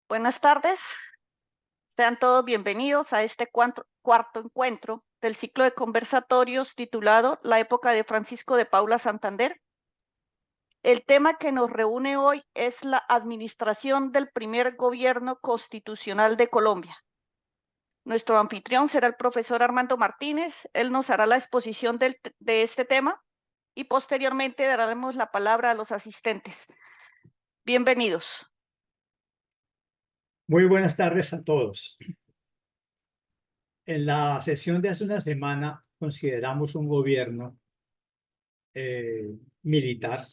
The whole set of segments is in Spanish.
Buenas tardes, sean todos bienvenidos a este cuarto encuentro del ciclo de conversatorios titulado La época de Francisco de Paula Santander. El tema que nos reúne hoy es la administración del primer gobierno constitucional de Colombia. Nuestro anfitrión será el profesor Armando Martínez. Él nos hará la exposición de este tema y posteriormente daremos la palabra a los asistentes. Bienvenidos. Muy buenas tardes a todos. En la sesión de hace una semana consideramos un gobierno militar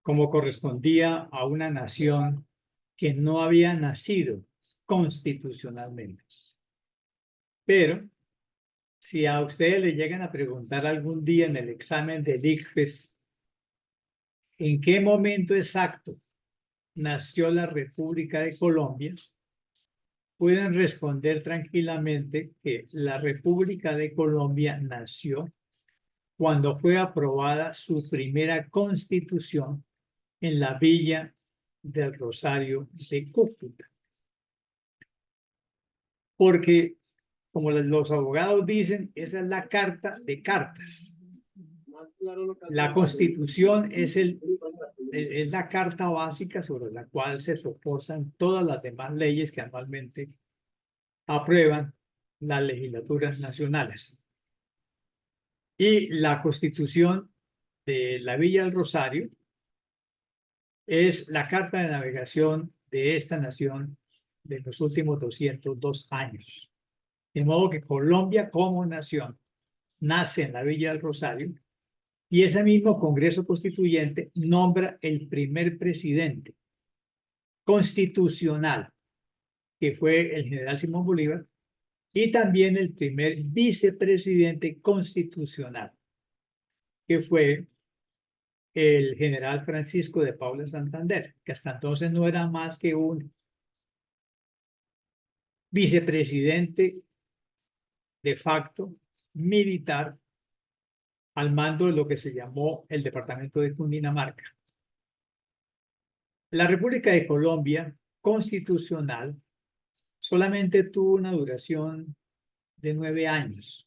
como correspondía a una nación que no había nacido constitucionalmente. Pero si a ustedes le llegan a preguntar algún día en el examen del ICFES en qué momento exacto nació la República de Colombia, pueden responder tranquilamente que la República de Colombia nació cuando fue aprobada su primera constitución en la Villa del Rosario de Cúcuta. Porque, como los abogados dicen, esa es la carta de cartas. La constitución es la carta básica sobre la cual se soportan todas las demás leyes que anualmente aprueban las legislaturas nacionales. Y la constitución de la Villa del Rosario es la carta de navegación de esta nación de los últimos 202 años. De modo que Colombia como nación nace en la Villa del Rosario y ese mismo Congreso Constituyente nombra el primer presidente constitucional, que fue el general Simón Bolívar, y también el primer vicepresidente constitucional, que fue el general Francisco de Paula Santander, que hasta entonces no era más que un vicepresidente de facto militar al mando de lo que se llamó el departamento de Cundinamarca. La República de Colombia constitucional solamente tuvo una duración de 9 años,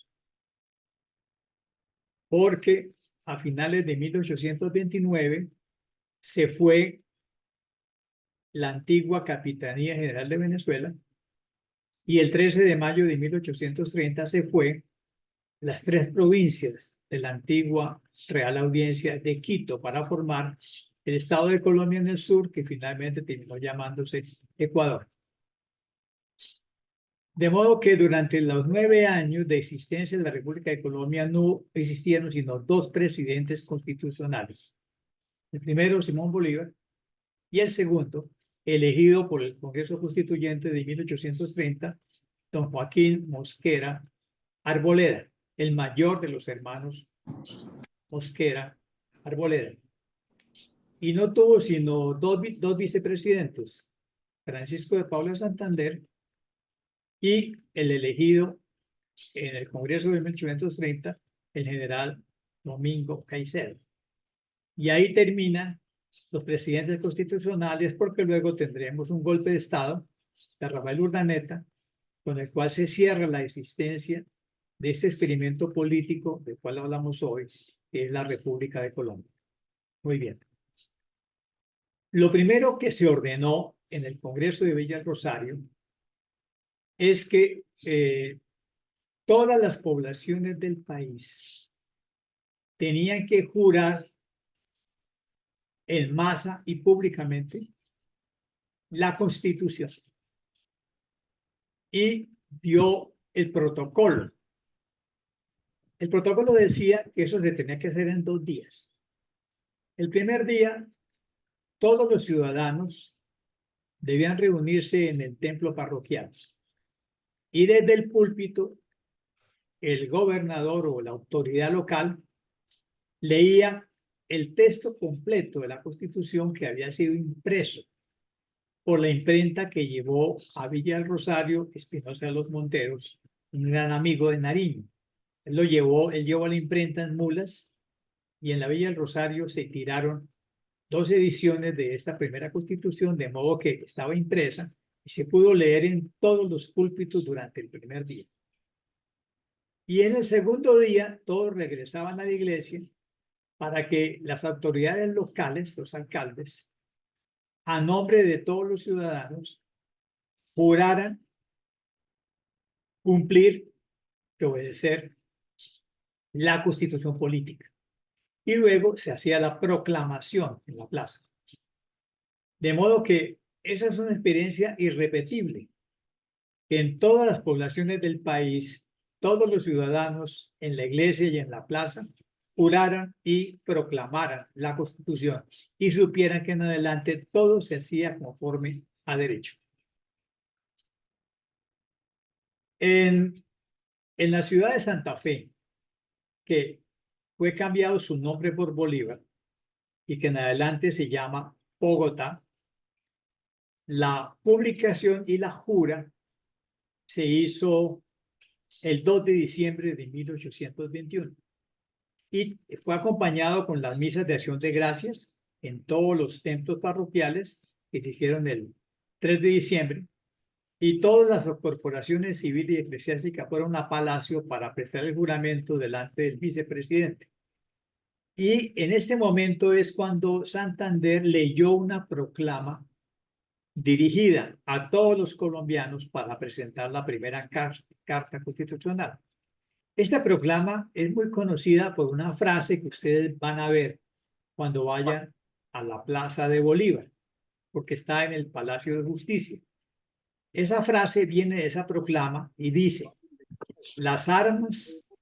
porque a finales de 1829 se fue la antigua Capitanía General de Venezuela y el 13 de mayo de 1830 se fue las 3 provincias de la antigua Real Audiencia de Quito para formar el Estado de Colombia en el sur, que finalmente terminó llamándose Ecuador. De modo que durante los 9 años de existencia de la República de Colombia no existieron sino 2 presidentes constitucionales. El primero, Simón Bolívar, y el segundo, elegido por el Congreso Constituyente de 1830, don Joaquín Mosquera Arboleda, el mayor de los hermanos Mosquera Arboleda. Y no tuvo sino dos vicepresidentes, Francisco de Paula Santander y el elegido en el Congreso de 1830, el general Domingo Caicedo. Y ahí terminan los presidentes constitucionales, porque luego tendremos un golpe de Estado de Rafael Urdaneta, con el cual se cierra la existencia de este experimento político del cual hablamos hoy, que es la República de Colombia. Muy bien. Lo primero que se ordenó en el Congreso de Villa del Rosario es que todas las poblaciones del país tenían que jurar en masa y públicamente la Constitución, y dio el protocolo. El protocolo decía que eso se tenía que hacer en 2 días. El primer día, todos los ciudadanos debían reunirse en el templo parroquial y desde el púlpito el gobernador o la autoridad local leía el texto completo de la Constitución que había sido impreso por la imprenta que llevó a Villa del Rosario Espinosa de los Monteros, un gran amigo de Nariño. Él llevó la imprenta en mulas y en la Villa del Rosario se tiraron 2 ediciones de esta primera constitución, de modo que estaba impresa y se pudo leer en todos los púlpitos durante el primer día. Y en el segundo día, todos regresaban a la iglesia para que las autoridades locales, los alcaldes, a nombre de todos los ciudadanos, juraran cumplir y obedecer la constitución política. Y luego se hacía la proclamación en la plaza. De modo que esa es una experiencia irrepetible. En todas las poblaciones del país, todos los ciudadanos en la iglesia y en la plaza juraran y proclamaran la Constitución y supieran que en adelante todo se hacía conforme a derecho. En la ciudad de Santa Fe, que fue cambiado su nombre por Bolívar y que en adelante se llama Bogotá, la publicación y la jura se hizo el 2 de diciembre de 1821 y fue acompañado con las misas de acción de gracias en todos los templos parroquiales que se hicieron el 3 de diciembre y todas las corporaciones civiles y eclesiásticas fueron a Palacio para prestar el juramento delante del vicepresidente. Y en este momento es cuando Santander leyó una proclama dirigida a todos los colombianos para presentar la primera carta constitucional. Esta proclama es muy conocida por una frase que ustedes van a ver cuando vayan a la Plaza de Bolívar, porque está en el Palacio de Justicia. Esa frase viene de esa proclama y dice: las armas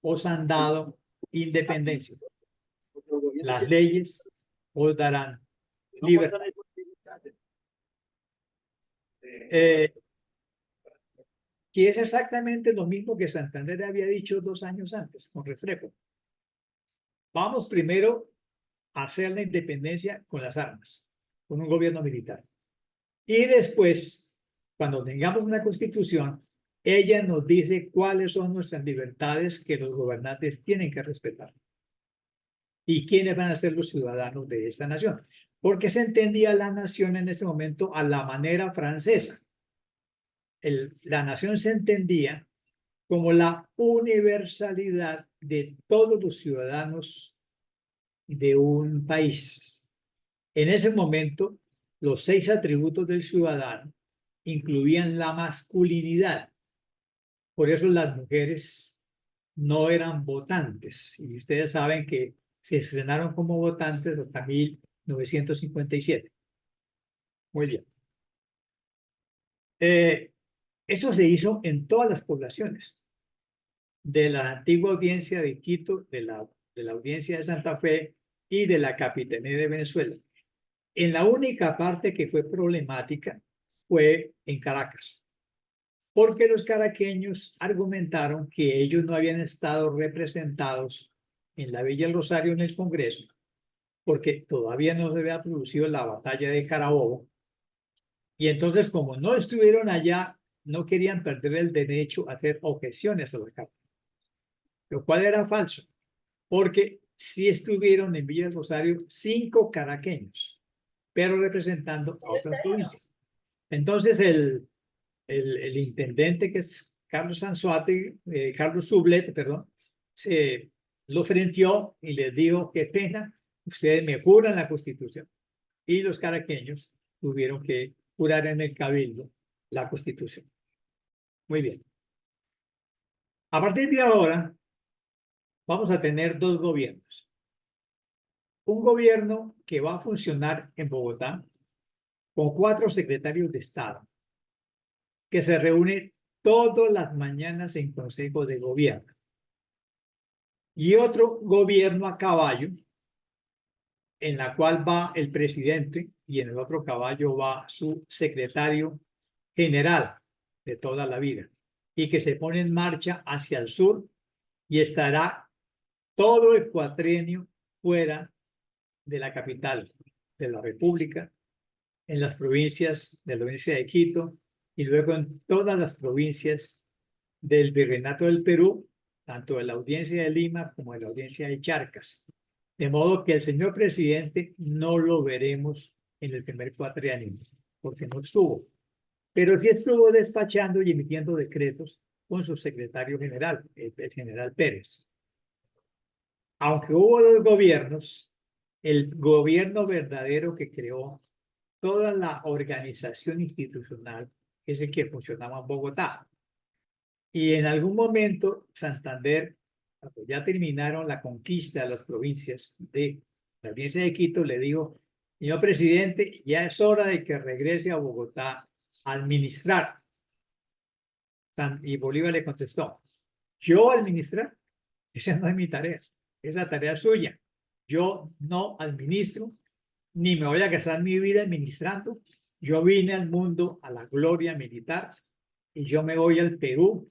os han dado independencia, las leyes os darán libertad. Que es exactamente lo mismo que Santander había dicho 2 años antes, con Restrepo. Vamos primero a hacer la independencia con las armas, con un gobierno militar. Y después, cuando tengamos una constitución, ella nos dice cuáles son nuestras libertades que los gobernantes tienen que respetar. Y quiénes van a ser los ciudadanos de esta nación. Porque se entendía la nación en ese momento a la manera francesa. La nación se entendía como la universalidad de todos los ciudadanos de un país. En ese momento, los 6 atributos del ciudadano incluían la masculinidad. Por eso las mujeres no eran votantes. Y ustedes saben que se estrenaron como votantes hasta 1957. Muy bien. Esto se hizo en todas las poblaciones, de la antigua audiencia de Quito, de la audiencia de Santa Fe y de la Capitanía de Venezuela. En la única parte que fue problemática fue en Caracas, porque los caraqueños argumentaron que ellos no habían estado representados en la Villa del Rosario en el Congreso, porque todavía no se había producido la batalla de Carabobo, y entonces como no estuvieron allá, no querían perder el derecho a hacer objeciones a la Carta, lo cual era falso, porque sí estuvieron en Villa del Rosario 5 caraqueños, pero representando a otras provincias. Entonces el intendente, que es Carlos Anzoátegui, Carlos Sublet, perdón, se lo frenteó y les dijo: qué pena, ustedes me juran la Constitución. Y los caraqueños tuvieron que jurar en el Cabildo la Constitución. Muy bien. A partir de ahora, vamos a tener 2 gobiernos. Un gobierno que va a funcionar en Bogotá con 4 secretarios de Estado, que se reúne todas las mañanas en Consejo de Gobierno. Y otro gobierno a caballo, en la cual va el presidente y en el otro caballo va su secretario general de toda la vida, y que se pone en marcha hacia el sur y estará todo el cuatrienio fuera de la capital de la República, en las provincias de la provincia de Quito y luego en todas las provincias del Virreinato del Perú, tanto de la audiencia de Lima como de la audiencia de Charcas. De modo que el señor presidente no lo veremos en el primer cuatrienio, porque no estuvo. Pero sí estuvo despachando y emitiendo decretos con su secretario general, el general Pérez. Aunque hubo dos gobiernos, el gobierno verdadero que creó toda la organización institucional es el que funcionaba en Bogotá. Y en algún momento Santander, cuando ya terminaron la conquista de las provincias de la provincia de Quito, le dijo: señor presidente, ya es hora de que regrese a Bogotá a administrar. Y Bolívar le contestó: yo administrar, esa no es mi tarea, esa tarea es suya. Yo no administro, ni me voy a gastar mi vida administrando. Yo vine al mundo a la gloria militar y yo me voy al Perú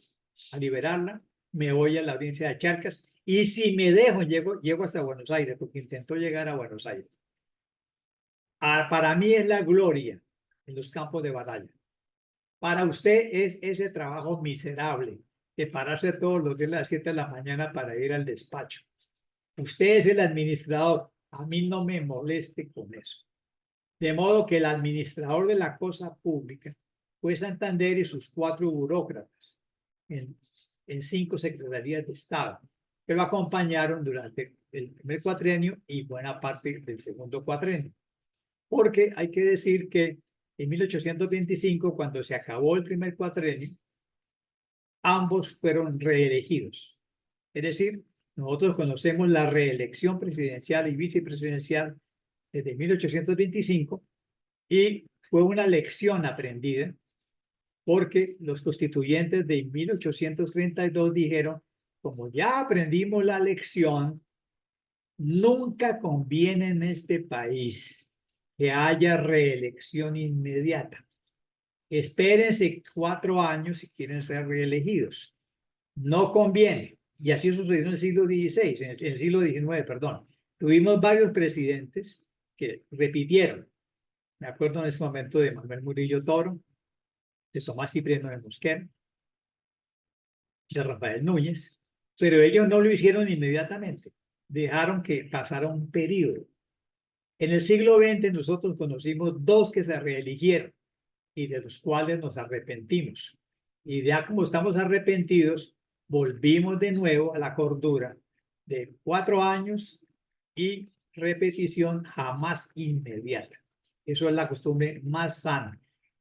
a liberarla, me voy a la audiencia de Charcas y si me dejo, llego hasta Buenos Aires, porque intentó llegar a Buenos Aires. Para mí es la gloria en los campos de batalla. Para usted es ese trabajo miserable de pararse todos los días a las 7 de la mañana para ir al despacho. Usted es el administrador. A mí no me moleste con eso. De modo que el administrador de la cosa pública fue Santander y sus 4 burócratas en 5 secretarías de Estado, que lo acompañaron durante el primer cuatrienio y buena parte del segundo cuatrienio. Porque hay que decir que en 1825, cuando se acabó el primer cuatrienio, ambos fueron reelegidos. Es decir, nosotros conocemos la reelección presidencial y vicepresidencial desde 1825 y fue una lección aprendida porque los constituyentes de 1832 dijeron: como ya aprendimos la lección, nunca conviene en este país que haya reelección inmediata. Espérense 4 años si quieren ser reelegidos. No conviene. Y así sucedió en el siglo XVI, en el siglo XIX, perdón. Tuvimos varios presidentes que repitieron. Me acuerdo en ese momento de Manuel Murillo Toro, de Tomás Cipriano de Mosquera, de Rafael Núñez, pero ellos no lo hicieron inmediatamente. Dejaron que pasara un periodo. En el siglo XX nosotros conocimos 2 que se reeligieron y de los cuales nos arrepentimos. Y ya como estamos arrepentidos, volvimos de nuevo a la cordura de 4 años y repetición jamás inmediata. Eso es la costumbre más sana,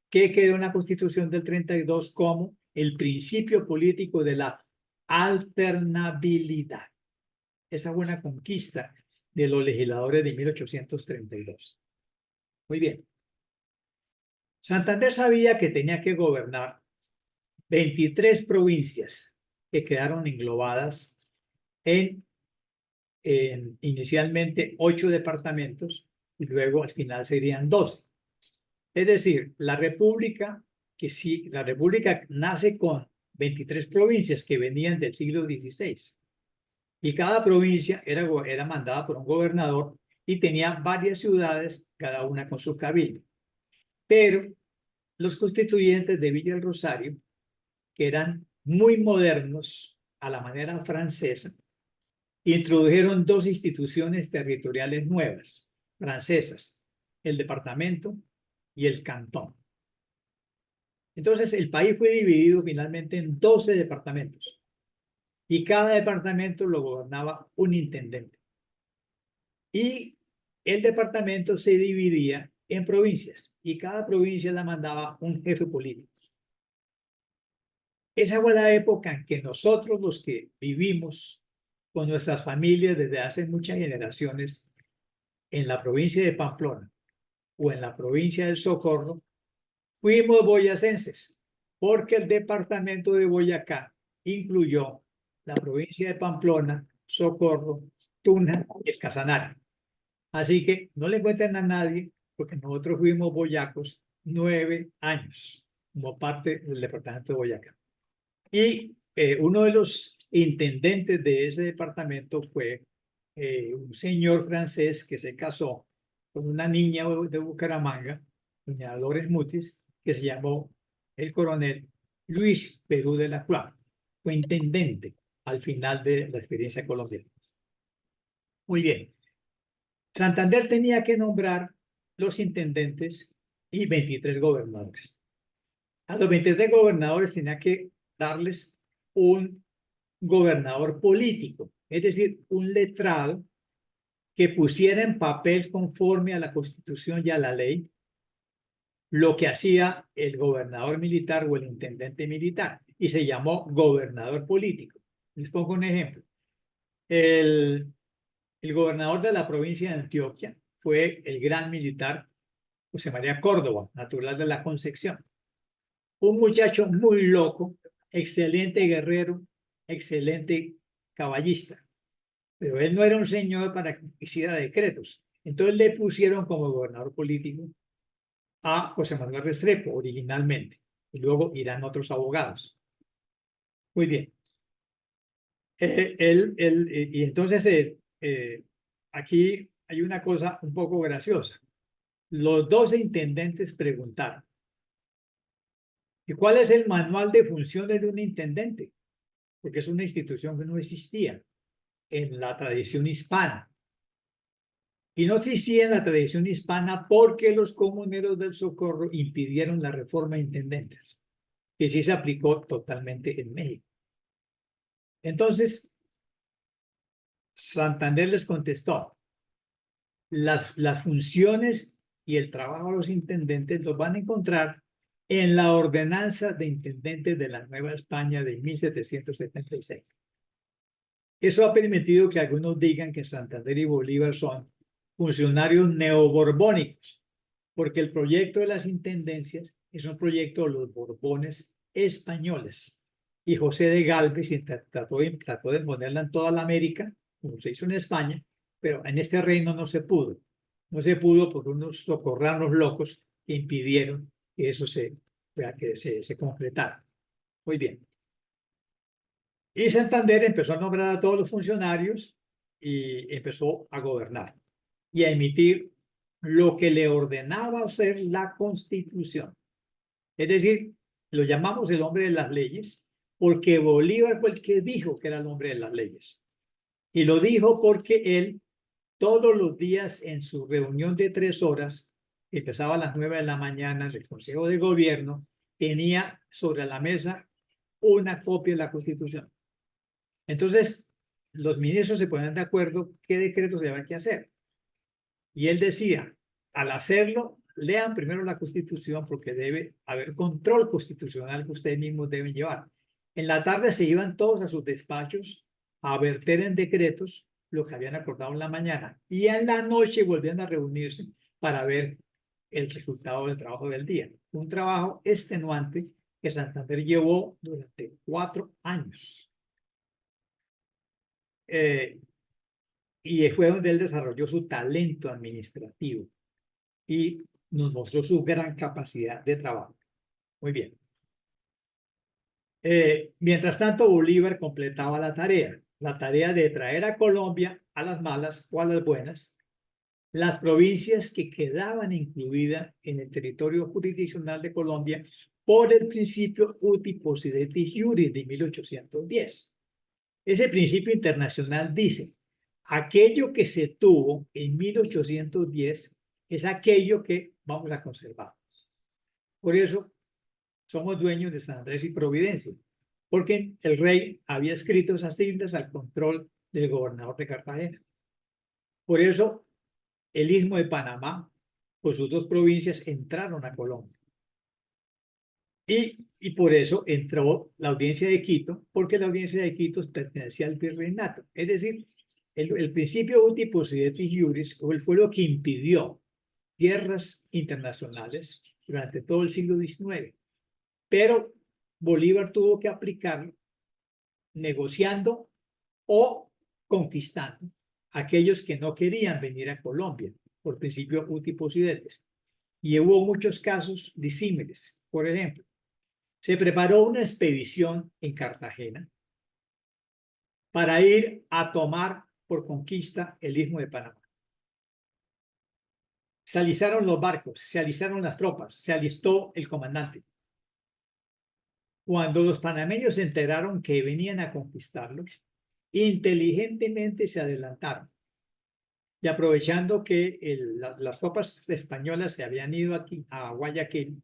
que quedó en la Constitución del 32 como el principio político de la alternabilidad. Esa fue una conquista de los legisladores de 1832. Muy bien. Santander sabía que tenía que gobernar 23 provincias que quedaron englobadas en inicialmente 8 departamentos y luego al final serían 12. Es decir, la República nace con 23 provincias que venían del siglo XVI y cada provincia era mandada por un gobernador y tenía varias ciudades, cada una con su cabildo. Pero los constituyentes de Villa del Rosario, que eran muy modernos a la manera francesa, introdujeron 2 instituciones territoriales nuevas, francesas, el departamento y el cantón. Entonces, el país fue dividido finalmente en 12 departamentos y cada departamento lo gobernaba un intendente. Y el departamento se dividía en provincias y cada provincia la mandaba un jefe político. Esa fue la época en que nosotros, los que vivimos con nuestras familias desde hace muchas generaciones en la provincia de Pamplona o en la provincia del Socorro, fuimos boyacenses, porque el departamento de Boyacá incluyó la provincia de Pamplona, Socorro, Tuna y el Casanare. Así que no le encuentran a nadie, porque nosotros fuimos boyacos 9 años como parte del departamento de Boyacá. Y uno de los intendentes de ese departamento fue un señor francés que se casó con una niña de Bucaramanga, doña Dolores Mutis, que se llamó el coronel Luis Perú de la Croix. Fue intendente al final de la experiencia colombiana. Muy bien. Santander tenía que nombrar los intendentes y 23 gobernadores. A los 23 gobernadores tenía que darles un gobernador político, es decir, un letrado que pusiera en papel conforme a la Constitución y a la ley lo que hacía el gobernador militar o el intendente militar, y se llamó gobernador político. Les pongo un ejemplo. El gobernador de la provincia de Antioquia fue el gran militar José María Córdoba, natural de la Concepción. Un muchacho muy loco, excelente guerrero, excelente caballista, pero él no era un señor para que hiciera decretos. Entonces le pusieron como gobernador político a José Manuel Restrepo originalmente, y luego irán otros abogados. Muy bien. Y entonces aquí hay una cosa un poco graciosa. Los 12 intendentes preguntaron, ¿y cuál es el manual de funciones de un intendente? Porque es una institución que no existía en la tradición hispana. Y no existía en la tradición hispana porque los comuneros del Socorro impidieron la reforma de intendentes, que sí se aplicó totalmente en México. Entonces, Santander les contestó, las funciones y el trabajo de los intendentes los van a encontrar en la ordenanza de intendentes de la Nueva España de 1776. Eso ha permitido que algunos digan que Santander y Bolívar son funcionarios neoborbónicos, porque el proyecto de las intendencias es un proyecto de los Borbones españoles. Y José de Galvez trató de ponerla en toda la América, como se hizo en España, pero en este reino no se pudo. No se pudo por unos socorranos locos que impidieron que eso se concretara. Muy bien. Y Santander empezó a nombrar a todos los funcionarios y empezó a gobernar y a emitir lo que le ordenaba hacer la Constitución. Es decir, lo llamamos el hombre de las leyes porque Bolívar fue el que dijo que era el hombre de las leyes. Y lo dijo porque él todos los días en su reunión de 3 horas, que empezaba a las 9 de la mañana en el Consejo de Gobierno, tenía sobre la mesa una copia de la Constitución. Entonces, los ministros se ponían de acuerdo qué decretos se había que hacer. Y él decía, al hacerlo, lean primero la Constitución porque debe haber control constitucional que ustedes mismos deben llevar. En la tarde se iban todos a sus despachos a verter en decretos lo que habían acordado en la mañana. Y en la noche volvían a reunirse para ver el resultado del trabajo del día. Un trabajo extenuante que Santander llevó durante 4 años. Y fue donde él desarrolló su talento administrativo y nos mostró su gran capacidad de trabajo. Muy bien. Mientras tanto, Bolívar completaba la tarea de traer a Colombia, a las malas o a las buenas, las provincias que quedaban incluidas en el territorio jurisdiccional de Colombia por el principio uti possidetis iuris de 1810. Ese principio internacional dice, aquello que se tuvo en 1810 es aquello que vamos a conservar. Por eso somos dueños de San Andrés y Providencia, porque el rey había escrito esas islas al control del gobernador de Cartagena. Por eso el Istmo de Panamá, con sus 2 provincias, entraron a Colombia. Y por eso entró la audiencia de Quito, porque la audiencia de Quito pertenecía al virreinato. Es decir, el principio uti possidetis iuris fue lo que impidió guerras internacionales durante todo el siglo XIX. Pero Bolívar tuvo que aplicarlo negociando o conquistando a aquellos que no querían venir a Colombia por principio uti possidetis. Y hubo muchos casos disímiles. Por ejemplo, se preparó una expedición en Cartagena para ir a tomar por conquista el Istmo de Panamá. Se alistaron los barcos, se alistaron las tropas, se alistó el comandante. Cuando los panameños se enteraron que venían a conquistarlos, inteligentemente se adelantaron y aprovechando que las tropas españolas se habían ido aquí a Guayaquil,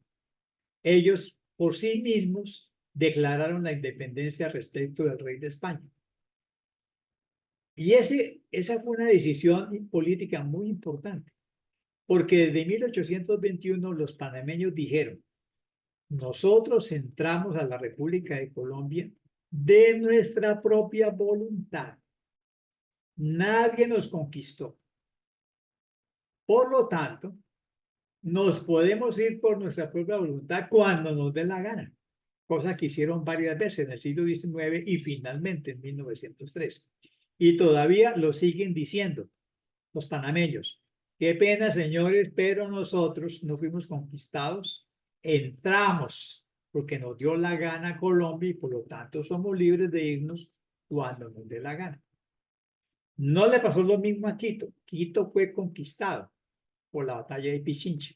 ellos por sí mismos declararon la independencia respecto del rey de España. Y esa fue una decisión política muy importante, porque desde 1821 los panameños dijeron: nosotros entramos a la República de Colombia de nuestra propia voluntad. Nadie nos conquistó. Por lo tanto, nos podemos ir por nuestra propia voluntad cuando nos dé la gana, cosa que hicieron varias veces en el siglo XIX y finalmente en 1903. Y todavía lo siguen diciendo los panameños. Qué pena, señores, pero nosotros no fuimos conquistados, entramos porque nos dio la gana Colombia y por lo tanto somos libres de irnos cuando nos dé la gana. No le pasó lo mismo a Quito. Quito fue conquistado por la batalla de Pichincha.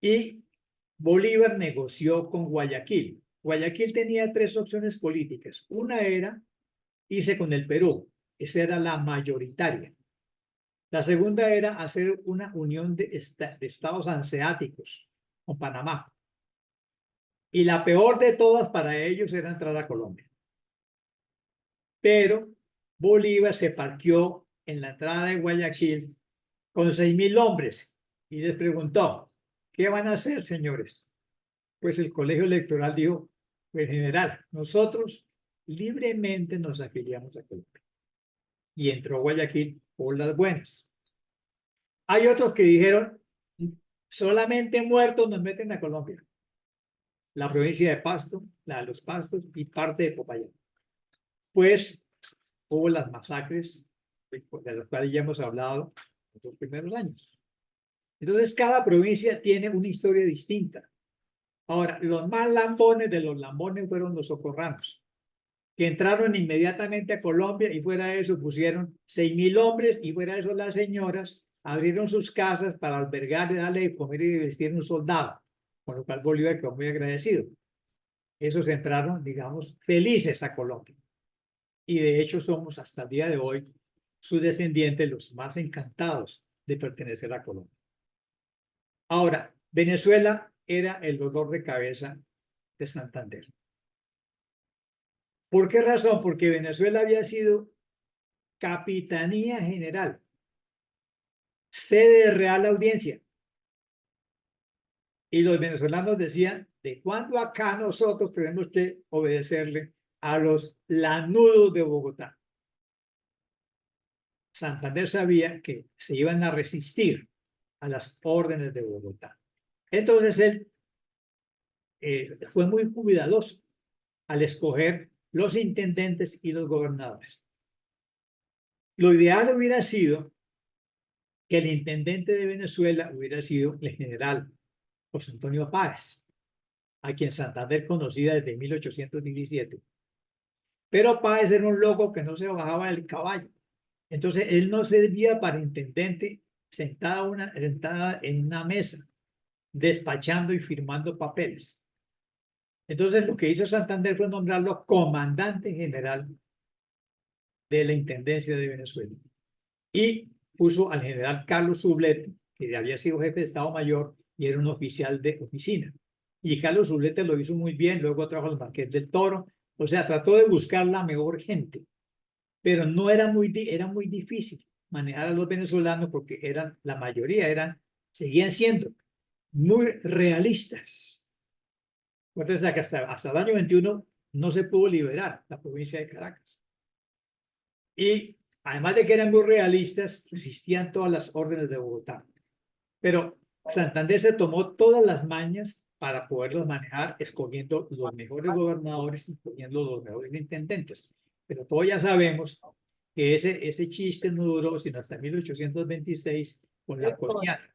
Y Bolívar negoció con Guayaquil. Guayaquil tenía tres opciones políticas. Una era irse con el Perú. Esa era la mayoritaria. La segunda era hacer una unión de estados hanseáticos con Panamá. Y la peor de todas para ellos era entrar a Colombia. Pero Bolívar se parqueó en la entrada de Guayaquil con 6.000 hombres y les preguntó: ¿qué van a hacer, señores? Pues el colegio electoral dijo: pues general, nosotros libremente nos afiliamos a Colombia. Y entró Guayaquil por las buenas. Hay otros que dijeron: solamente muertos nos meten a Colombia. La provincia de Pasto, la de los Pastos y parte de Popayán. Pues hubo las masacres de las cuales ya hemos hablado en los primeros años. Entonces, cada provincia tiene una historia distinta. Ahora, los más lambones de los lambones fueron los socorranos, que entraron inmediatamente a Colombia y fuera de eso pusieron 6.000 hombres y fuera de eso las señoras abrieron sus casas para albergar, darle de comer y vestir a un soldado, con lo cual Bolívar quedó muy agradecido. Esos entraron, digamos, felices a Colombia. Y de hecho somos hasta el día de hoy sus descendientes los más encantados de pertenecer a Colombia. Ahora, Venezuela era el dolor de cabeza de Santander. ¿Por qué razón? Porque Venezuela había sido capitanía general, sede de Real Audiencia. Y los venezolanos decían: ¿de cuándo acá nosotros tenemos que obedecerle a los lanudos de Bogotá? Santander sabía que se iban a resistir a las órdenes de Bogotá. Entonces él fue muy cuidadoso al escoger los intendentes y los gobernadores. Lo ideal hubiera sido que el intendente de Venezuela hubiera sido el general José Antonio Páez, a quien Santander conocía desde 1817. Pero Páez era un loco que no se bajaba del caballo. Entonces él no servía para intendente sentada en una mesa, despachando y firmando papeles. Entonces lo que hizo Santander fue nombrarlo comandante general de la Intendencia de Venezuela. Y puso al general Carlos Sublette, que había sido jefe de Estado Mayor y era un oficial de oficina. Y Carlos Sublette lo hizo muy bien, luego trajo al Marqués del Toro, o sea, trató de buscar la mejor gente. Pero no era muy difícil manejar a los venezolanos porque la mayoría seguían siendo muy realistas. Entonces, que hasta el año 21 no se pudo liberar la provincia de Caracas. Y además de que eran muy realistas, resistían todas las órdenes de Bogotá. Pero Santander se tomó todas las mañas para poderlos manejar, escogiendo los mejores gobernadores y escogiendo los mejores intendentes. Pero todos ya sabemos que ese chiste no duró sino hasta 1826 con la Cociana,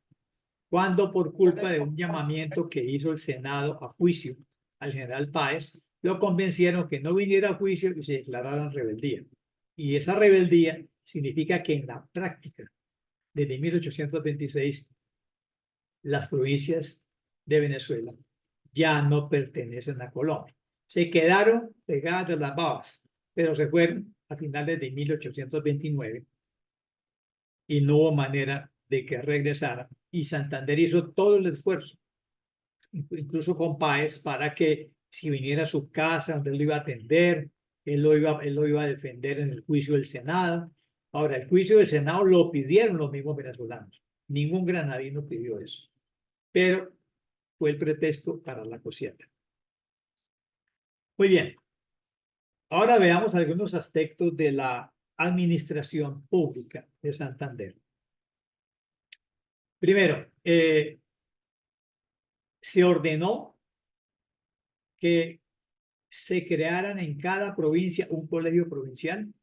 cuando por culpa de un llamamiento que hizo el Senado a juicio al general Páez, lo convencieron que no viniera a juicio y se declararan rebeldía. Y esa rebeldía significa que en la práctica, desde 1826, las provincias de Venezuela ya no pertenecen a Colombia. Se quedaron pegadas de las babas, pero se fueron a finales de 1829 y no hubo manera de que regresara. Y Santander hizo todo el esfuerzo, incluso con Páez, para que si viniera a su casa, donde él lo iba a atender, él lo iba a defender en el juicio del Senado. Ahora, el juicio del Senado lo pidieron los mismos venezolanos. Ningún granadino pidió eso. Pero fue el pretexto para la cosieta. Muy bien. Ahora veamos algunos aspectos de la administración pública de Santander. Primero, se ordenó que se crearan en cada provincia un colegio provincial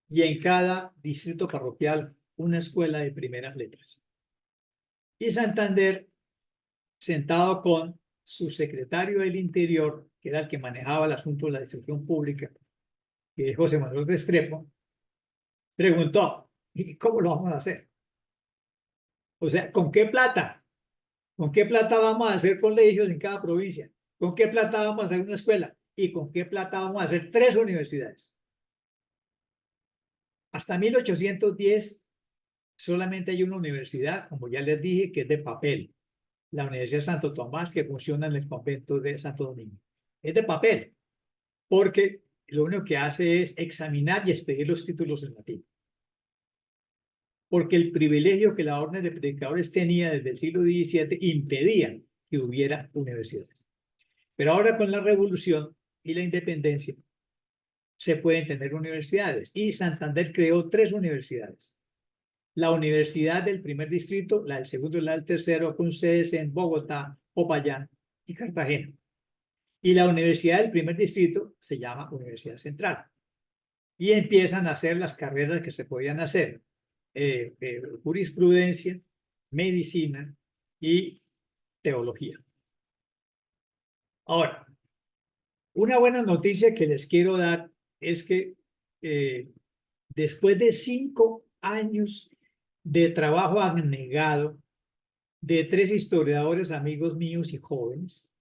y en cada distrito parroquial una escuela de primeras letras. Y Santander, sentado con su secretario del Interior, que era el que manejaba el asunto de la distribución pública, que es José Manuel Restrepo, preguntó, ¿y cómo lo vamos a hacer? O sea, ¿con qué plata? ¿Con qué plata vamos a hacer colegios en cada provincia? ¿Con qué plata vamos a hacer una escuela? ¿Y con qué plata vamos a hacer 3 universidades? Hasta 1810 solamente hay una universidad, como ya les dije, que es de papel. La Universidad de Santo Tomás, que funciona en el convento de Santo Domingo. Es de papel, porque lo único que hace es examinar y expedir los títulos en latín. Porque el privilegio que la orden de predicadores tenía desde el siglo XVII impedía que hubiera universidades. Pero ahora con la revolución y la independencia se pueden tener universidades. Y Santander creó 3 universidades. La universidad del primer distrito, la del segundo y la del tercero, con sedes en Bogotá, Popayán y Cartagena. Y la universidad del primer distrito se llama Universidad Central. Y empiezan a hacer las carreras que se podían hacer. Jurisprudencia, medicina y teología. Ahora, una buena noticia que les quiero dar es que después de 5 años de trabajo abnegado de 3 historiadores amigos míos y jóvenes,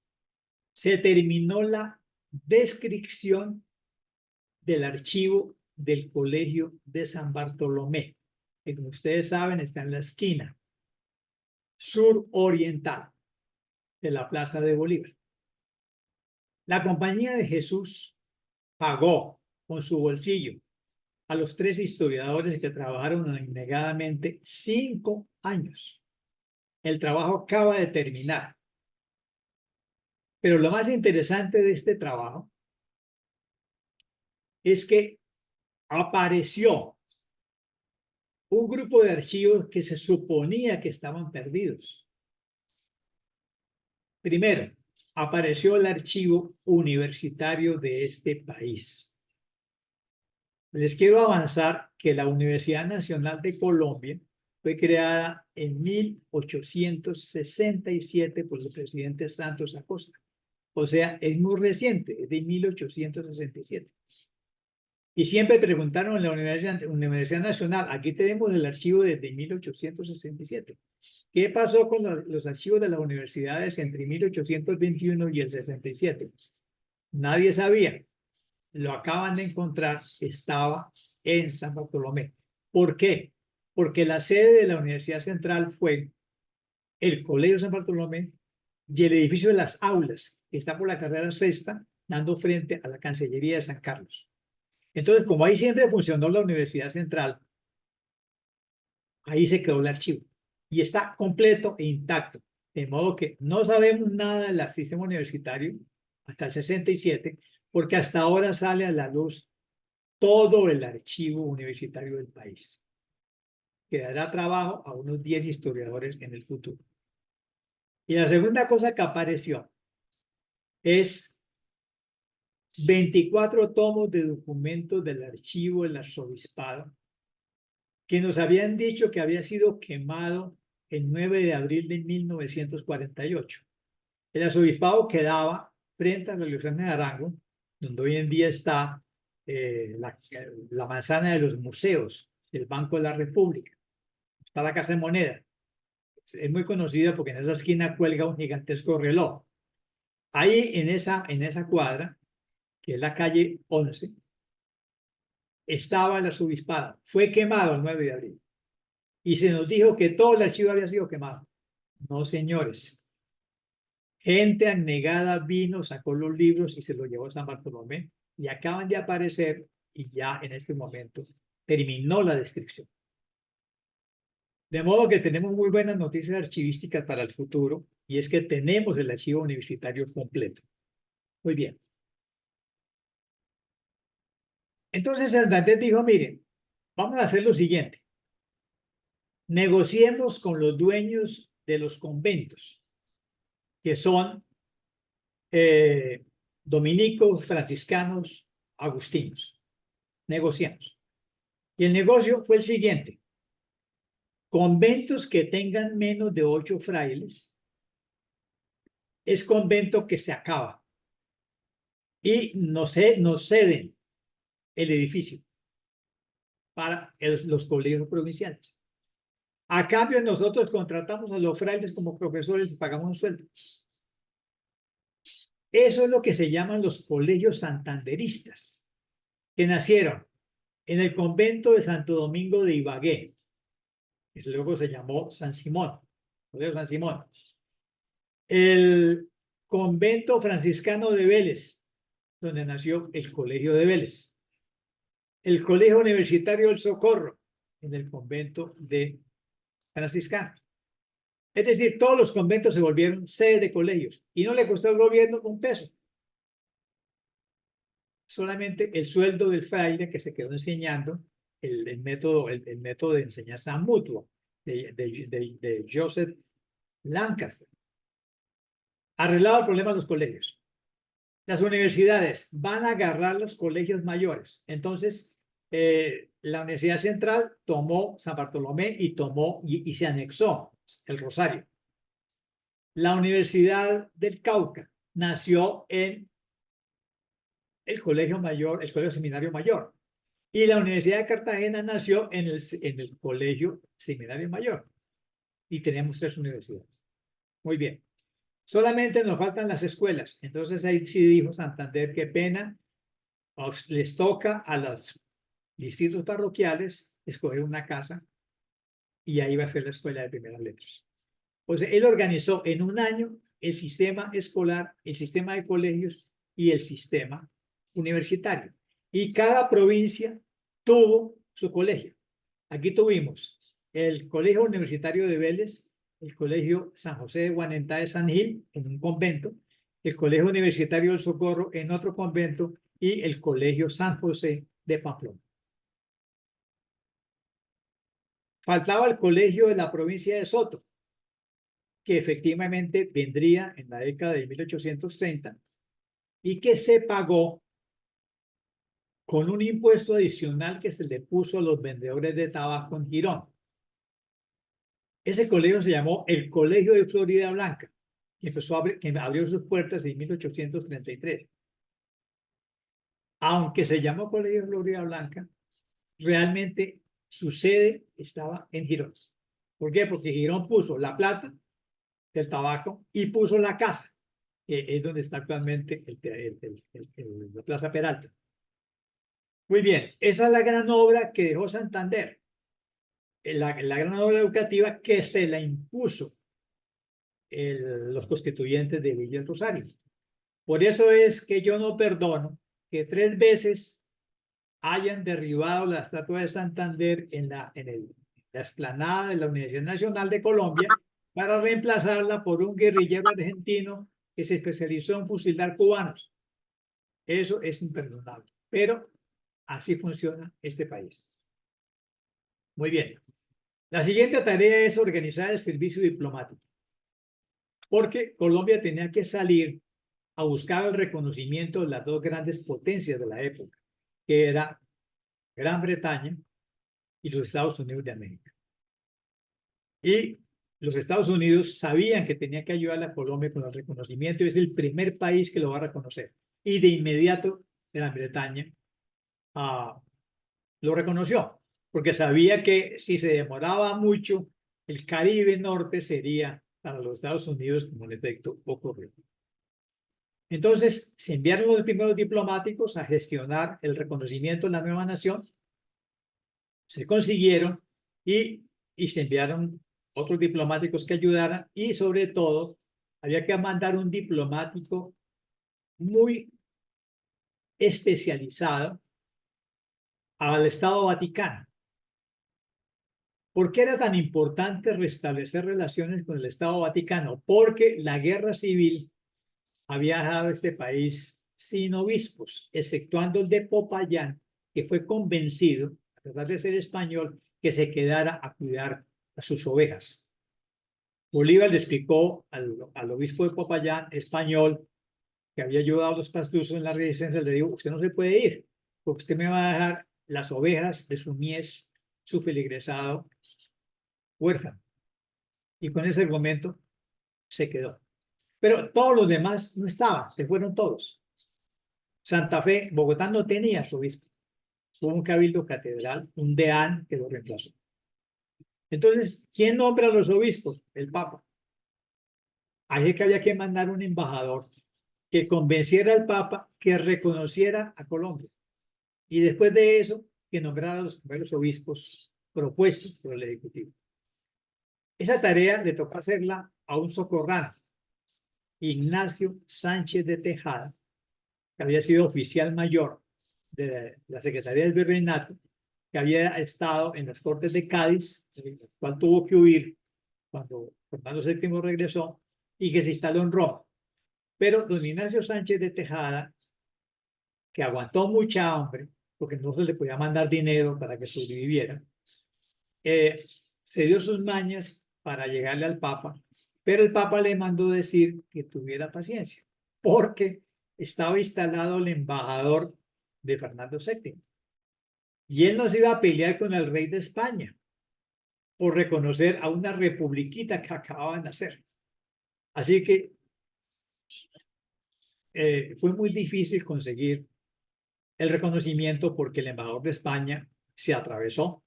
se terminó la descripción del archivo del Colegio de San Bartolomé, que como ustedes saben está en la esquina suroriental de la Plaza de Bolívar. La Compañía de Jesús pagó con su bolsillo a los 3 historiadores que trabajaron abnegadamente 5 años. El trabajo acaba de terminar. Pero lo más interesante de este trabajo es que apareció un grupo de archivos que se suponía que estaban perdidos. Primero, apareció el archivo universitario de este país. Les quiero avanzar que la Universidad Nacional de Colombia fue creada en 1867 por el presidente Santos Acosta. O sea, es muy reciente, es de 1867. Y siempre preguntaron en la Universidad Nacional, aquí tenemos el archivo desde 1867. ¿Qué pasó con los archivos de las universidades entre 1821 y el 67? Nadie sabía. Lo acaban de encontrar, estaba en San Bartolomé. ¿Por qué? Porque la sede de la Universidad Central fue el Colegio San Bartolomé y el edificio de las aulas, que está por la carrera sexta, dando frente a la Cancillería de San Carlos. Entonces, como ahí siempre funcionó la Universidad Central, ahí se quedó el archivo y está completo e intacto. De modo que no sabemos nada del sistema universitario hasta el 67, porque hasta ahora sale a la luz todo el archivo universitario del país, que dará trabajo a unos 10 historiadores en el futuro. Y la segunda cosa que apareció es 24 tomos de documentos del archivo del arzobispado que nos habían dicho que había sido quemado el 9 de abril de 1948. El arzobispado quedaba frente a la Revolución de Arango, donde hoy en día está la manzana de los museos del Banco de la República. Está la Casa de Moneda. Es muy conocida porque en esa esquina cuelga un gigantesco reloj. Ahí en esa cuadra, que es la calle 11, estaba el arzobispado. Fue quemado el 9 de abril. y se nos dijo que todo el archivo había sido quemado. No, señores. Gente abnegada vino, sacó los libros y se los llevó a San Bartolomé y acaban de aparecer y ya en este momento terminó la descripción. De modo que tenemos muy buenas noticias archivísticas para el futuro y es que tenemos el archivo universitario completo. Muy bien. Entonces Santander dijo, miren, vamos a hacer lo siguiente. Negociemos con los dueños de los conventos, que son dominicos, franciscanos, agustinos. Negociamos. Y el negocio fue el siguiente. Conventos que tengan menos de 8 frailes es convento que se acaba y nos ceden el edificio para los colegios provinciales. A cambio, nosotros contratamos a los frailes como profesores y les pagamos un sueldo. Eso es lo que se llaman los colegios santanderistas, que nacieron en el convento de Santo Domingo de Ibagué, que luego se llamó San Simón, Colegio San Simón. El convento franciscano de Vélez, donde nació el Colegio de Vélez. El Colegio Universitario del Socorro, en el convento de franciscanos. Es decir, todos los conventos se volvieron sede de colegios y no le costó al gobierno un peso. Solamente el sueldo del fraile que se quedó enseñando el método de enseñanza mutuo de Joseph Lancaster. Arreglado el problema de los colegios. Las universidades van a agarrar los colegios mayores. Entonces, la Universidad Central tomó San Bartolomé y se anexó el Rosario. La Universidad del Cauca nació en el Colegio Mayor, el Colegio Seminario Mayor. Y la Universidad de Cartagena nació en el Colegio Seminario Mayor. Y tenemos 3 universidades. Muy bien. Solamente nos faltan las escuelas. Entonces ahí sí dijo Santander, qué pena, les toca a los distritos parroquiales escoger una casa y ahí va a ser la escuela de primeras letras. Pues él organizó en un año el sistema escolar, el sistema de colegios y el sistema universitario. Y cada provincia tuvo su colegio. Aquí tuvimos el Colegio Universitario de Vélez, el Colegio San José de Guanentá de San Gil, en un convento, el Colegio Universitario del Socorro en otro convento y el Colegio San José de Pamplona. Faltaba el colegio de la provincia de Soto, que efectivamente vendría en la década de 1830 y que se pagó con un impuesto adicional que se le puso a los vendedores de tabaco en Girón. Ese colegio se llamó el Colegio de Florida Blanca, que abrió sus puertas en 1833. Aunque se llamó Colegio de Florida Blanca, realmente su sede estaba en Girón. ¿Por qué? Porque Girón puso la plata del tabaco y puso la casa, que es donde está actualmente la Plaza Peralta. Muy bien, esa es la gran obra que dejó Santander, la gran obra educativa que se la impuso los constituyentes de Villa Rosario. Por eso es que yo no perdono que 3 veces hayan derribado la estatua de Santander en la explanada de la Universidad Nacional de Colombia para reemplazarla por un guerrillero argentino que se especializó en fusilar cubanos. Eso es imperdonable, pero así funciona este país. Muy bien. La siguiente tarea es organizar el servicio diplomático, porque Colombia tenía que salir a buscar el reconocimiento de las 2 grandes potencias de la época, que era Gran Bretaña y los Estados Unidos de América. Y los Estados Unidos sabían que tenía que ayudar a Colombia con el reconocimiento y es el primer país que lo va a reconocer. Y de inmediato Gran Bretaña lo reconoció, porque sabía que si se demoraba mucho, el Caribe Norte sería para los Estados Unidos, como en efecto ocurrió. Entonces, se enviaron los primeros diplomáticos a gestionar el reconocimiento de la nueva nación, se consiguieron y y se enviaron otros diplomáticos que ayudaran, y sobre todo había que mandar un diplomático muy especializado al Estado Vaticano. ¿Por qué era tan importante restablecer relaciones con el Estado Vaticano? Porque la guerra civil había dejado este país sin obispos, exceptuando el de Popayán, que fue convencido, a pesar de ser español, que se quedara a cuidar a sus ovejas. Bolívar le explicó al obispo de Popayán, español, que había ayudado a los pastusos en la resistencia, le dijo: usted no se puede ir, porque usted me va a dejar las ovejas de su mies, su feligresado, huérfano. Y con ese argumento se quedó. Pero todos los demás no estaban, se fueron todos. Santa Fe, Bogotá no tenía su obispo. Hubo un cabildo catedral, un deán que lo reemplazó. Entonces, ¿quién nombra a los obispos? El Papa. Así que había que mandar un embajador que convenciera al Papa que reconociera a Colombia. Y después de eso, que nombrara a los primeros obispos propuestos por el Ejecutivo. Esa tarea le tocó hacerla a un socorrano, Ignacio Sánchez de Tejada, que había sido oficial mayor de la Secretaría del Virreinato, que había estado en las Cortes de Cádiz, el cual tuvo que huir cuando Fernando VII regresó, y que se instaló en Roma. Pero don Ignacio Sánchez de Tejada, que aguantó mucha hambre, porque no se le podía mandar dinero para que sobreviviera, se dio sus mañas para llegarle al Papa, pero el Papa le mandó decir que tuviera paciencia, porque estaba instalado el embajador de Fernando VII. Y él no se iba a pelear con el rey de España por reconocer a una republiquita que acababan de hacer. Así que fue muy difícil conseguir el reconocimiento, porque el embajador de España se atravesó.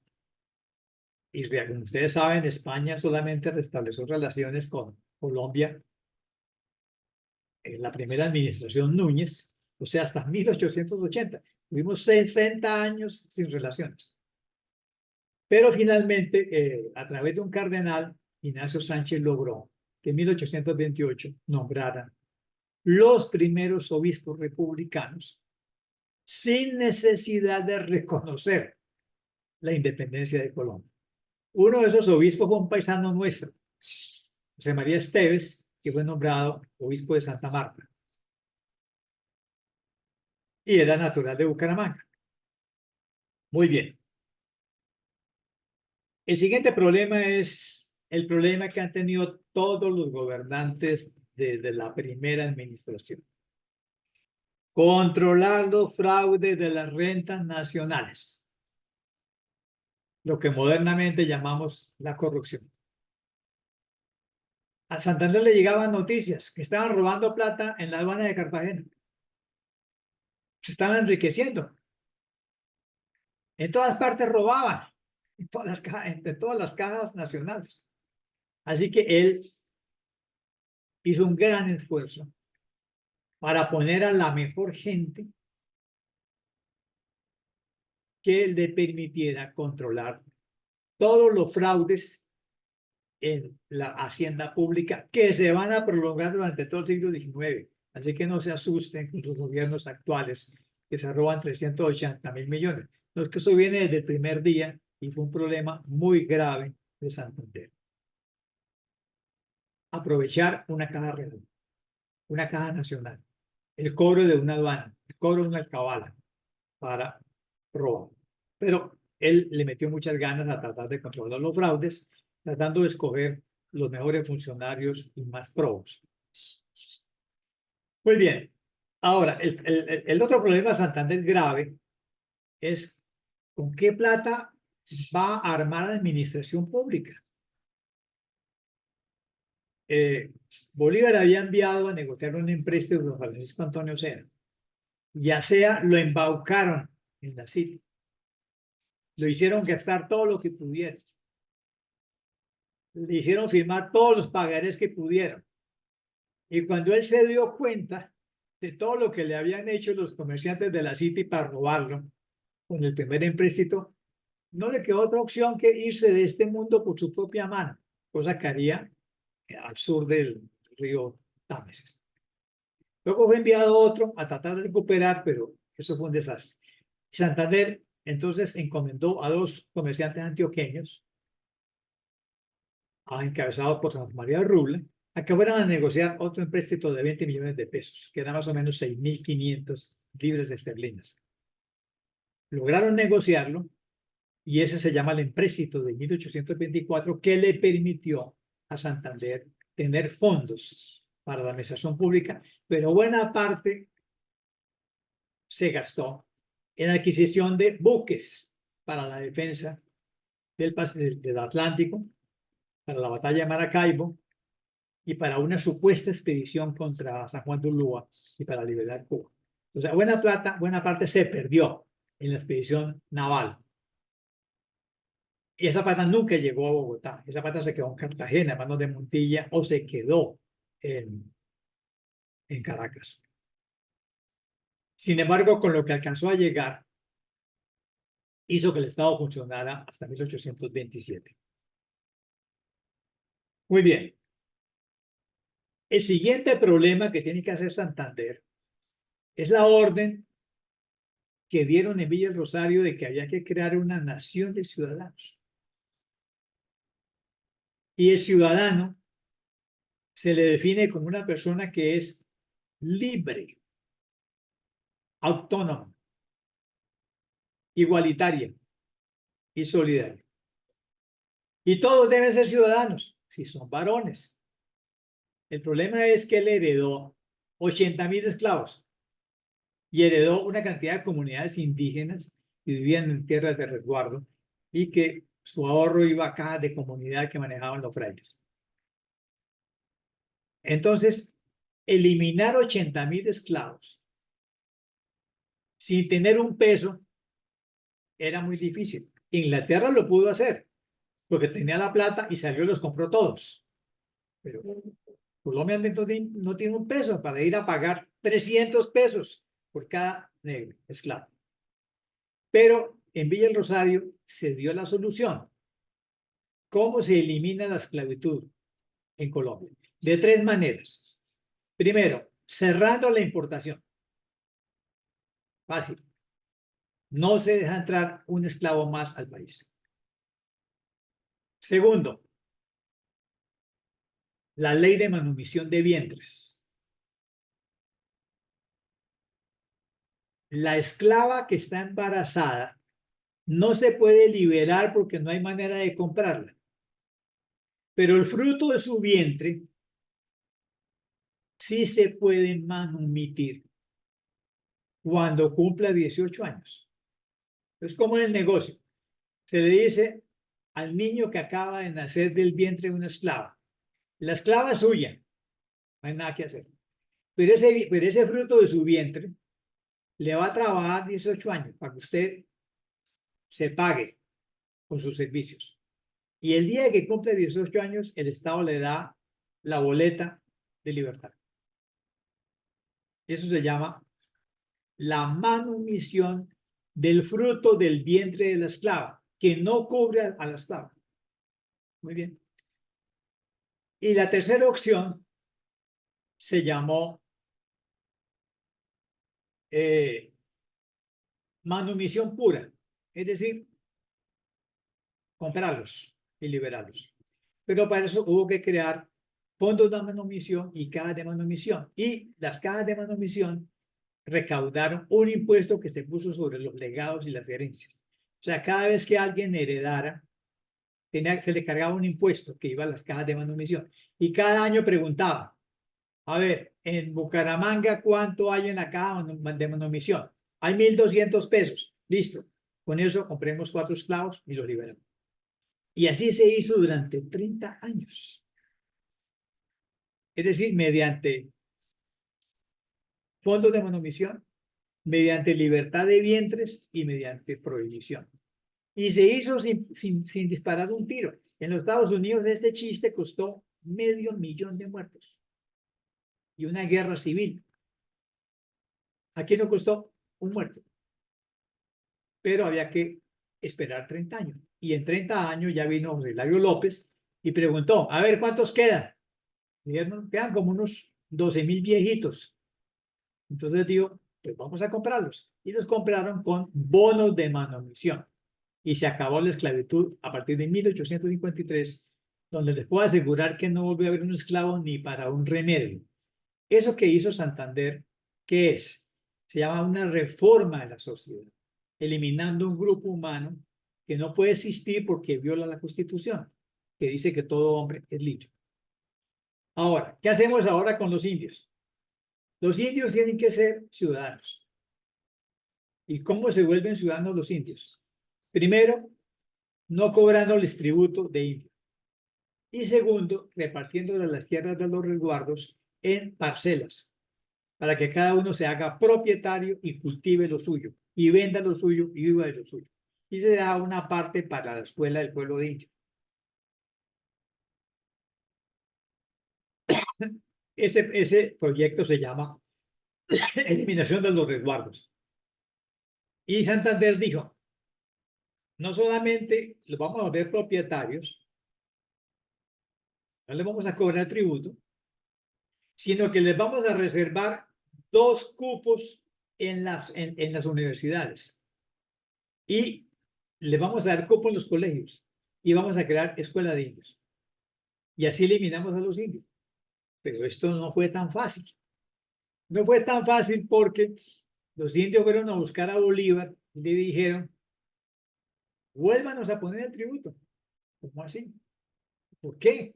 Y como ustedes saben, España solamente restableció relaciones con Colombia en la primera administración Núñez, o sea, hasta 1880. Tuvimos 60 años sin relaciones. Pero finalmente, a través de un cardenal, Ignacio Sánchez logró que en 1828 nombraran los primeros obispos republicanos sin necesidad de reconocer la independencia de Colombia. Uno de esos obispos fue un paisano nuestro, José María Esteves, que fue nombrado obispo de Santa Marta. Y era natural de Bucaramanga. Muy bien. El siguiente problema es el problema que han tenido todos los gobernantes desde la primera administración: controlar los fraudes de las rentas nacionales, lo que modernamente llamamos la corrupción. A Santander le llegaban noticias que estaban robando plata en la aduana de Cartagena. Se estaban enriqueciendo. En todas partes robaban, en todas las cajas nacionales. Así que él hizo un gran esfuerzo para poner a la mejor gente que le permitiera controlar todos los fraudes en la hacienda pública, que se van a prolongar durante todo el siglo XIX. Así que no se asusten con los gobiernos actuales que se roban 380.000 millones. No, es que eso viene desde el primer día y fue un problema muy grave de Santander. Aprovechar una caja redonda, una caja nacional, el cobro de una aduana, el cobro de una alcabala para robar. Pero él le metió muchas ganas a tratar de controlar los fraudes, tratando de escoger los mejores funcionarios y más probos. Muy bien. Ahora, el otro problema de Santander grave es con qué plata va a armar la administración pública. Bolívar había enviado a negociar un empréstimo con Francisco Antonio Sea. Ya sea lo embaucaron en la City. Lo hicieron gastar todo lo que pudieron. Le hicieron firmar todos los pagarés que pudieron. Y cuando él se dio cuenta de todo lo que le habían hecho los comerciantes de la City para robarlo, con el primer empréstito, no le quedó otra opción que irse de este mundo por su propia mano, cosa que haría al sur del río Támesis. Luego fue enviado otro a tratar de recuperar, pero eso fue un desastre. Santander entonces encomendó a dos comerciantes antioqueños, encabezados por San María Ruble, a que fueran a negociar otro empréstito de 20 millones de pesos, que era más o menos 6.500 libras esterlinas. Lograron negociarlo y ese se llama el empréstito de 1824, que le permitió a Santander tener fondos para la administración pública, pero buena parte se gastó en adquisición de buques para la defensa del Atlántico, para la batalla de Maracaibo y para una supuesta expedición contra San Juan de Ulúa y para liberar Cuba. O sea, buena parte se perdió en la expedición naval. Y esa plata nunca llegó a Bogotá. Esa plata se quedó en Cartagena, en manos de Montilla, o se quedó en Caracas. Sin embargo, con lo que alcanzó a llegar, hizo que el Estado funcionara hasta 1827. Muy bien. El siguiente problema que tiene que hacer Santander es la orden que dieron en Villa del Rosario de que había que crear una nación de ciudadanos. Y el ciudadano se le define como una persona que es libre, autónoma, igualitaria y solidaria. Y todos deben ser ciudadanos, si son varones. El problema es que él heredó 80.000 esclavos y heredó una cantidad de comunidades indígenas que vivían en tierras de resguardo y que su ahorro iba a cajas de comunidad que manejaban los frailes. Entonces, eliminar 80.000 esclavos sin tener un peso era muy difícil. Inglaterra lo pudo hacer porque tenía la plata y salió y los compró todos. Pero Colombia no tiene un peso para ir a pagar 300 pesos por cada negro esclavo. Pero en Villa del Rosario se dio la solución. ¿Cómo se elimina la esclavitud en Colombia? De tres maneras. Primero, cerrando la importación. Fácil. No se deja entrar un esclavo más al país. Segundo, la ley de manumisión de vientres. La esclava que está embarazada no se puede liberar porque no hay manera de comprarla. Pero el fruto de su vientre sí se puede manumitir cuando cumpla 18 años. Es como en el negocio. Se le dice al niño que acaba de nacer del vientre de una esclava: la esclava es suya, no hay nada que hacer. Pero ese fruto de su vientre le va a trabajar 18 años para que usted se pague con sus servicios. Y el día que cumple 18 años, el Estado le da la boleta de libertad. Eso se llama la manumisión del fruto del vientre de la esclava, que no cubre a la esclava. Muy bien. Y la tercera opción se llamó manumisión pura, es decir, comprarlos y liberarlos. Pero para eso hubo que crear fondos de manumisión y cajas de manumisión. Y las cajas de manumisión recaudaron un impuesto que se puso sobre los legados y las herencias. O sea, cada vez que alguien heredara, se le cargaba un impuesto que iba a las cajas de manumisión. Y cada año preguntaba: a ver, en Bucaramanga, ¿cuánto hay en la caja de manumisión? Hay 1.200 pesos. Listo. Con eso compremos 4 esclavos y los liberamos. Y así se hizo durante 30 años. Es decir, mediante fondos de manumisión, mediante libertad de vientres y mediante prohibición. Y se hizo sin disparar un tiro. En los Estados Unidos este chiste costó $500,000 de muertos y una guerra civil. Aquí no costó un muerto, pero había que esperar 30 años. Y en 30 años ya vino José Hilario López y preguntó, a ver, ¿cuántos quedan? Dijeron, quedan como unos 12.000 viejitos. Entonces digo, pues vamos a comprarlos. Y los compraron con bonos de manomisión. Y se acabó la esclavitud a partir de 1853, donde les puedo asegurar que no volvió a haber un esclavo ni para un remedio. Eso que hizo Santander, ¿qué es? Se llama una reforma de la sociedad, eliminando un grupo humano que no puede existir porque viola la Constitución, que dice que todo hombre es libre. Ahora, ¿qué hacemos ahora con los indios? Los indios tienen que ser ciudadanos. ¿Y cómo se vuelven ciudadanos los indios? Primero, no cobrándoles tributo de indio. Y segundo, repartiendo las tierras de los resguardos en parcelas, para que cada uno se haga propietario y cultive lo suyo, y venda lo suyo y viva de lo suyo. Y se da una parte para la escuela del pueblo de indio. Ese proyecto se llama Eliminación de los Resguardos. Y Santander dijo, no solamente los vamos a ver propietarios, no les vamos a cobrar tributo, sino que les vamos a reservar 2 cupos en las universidades. Y les vamos a dar cupo en los colegios. Y vamos a crear escuela de indios. Y así eliminamos a los indios. Pero esto no fue tan fácil. No fue tan fácil porque los indios fueron a buscar a Bolívar y le dijeron, vuélvanos a poner el tributo. ¿Cómo así? ¿Por qué?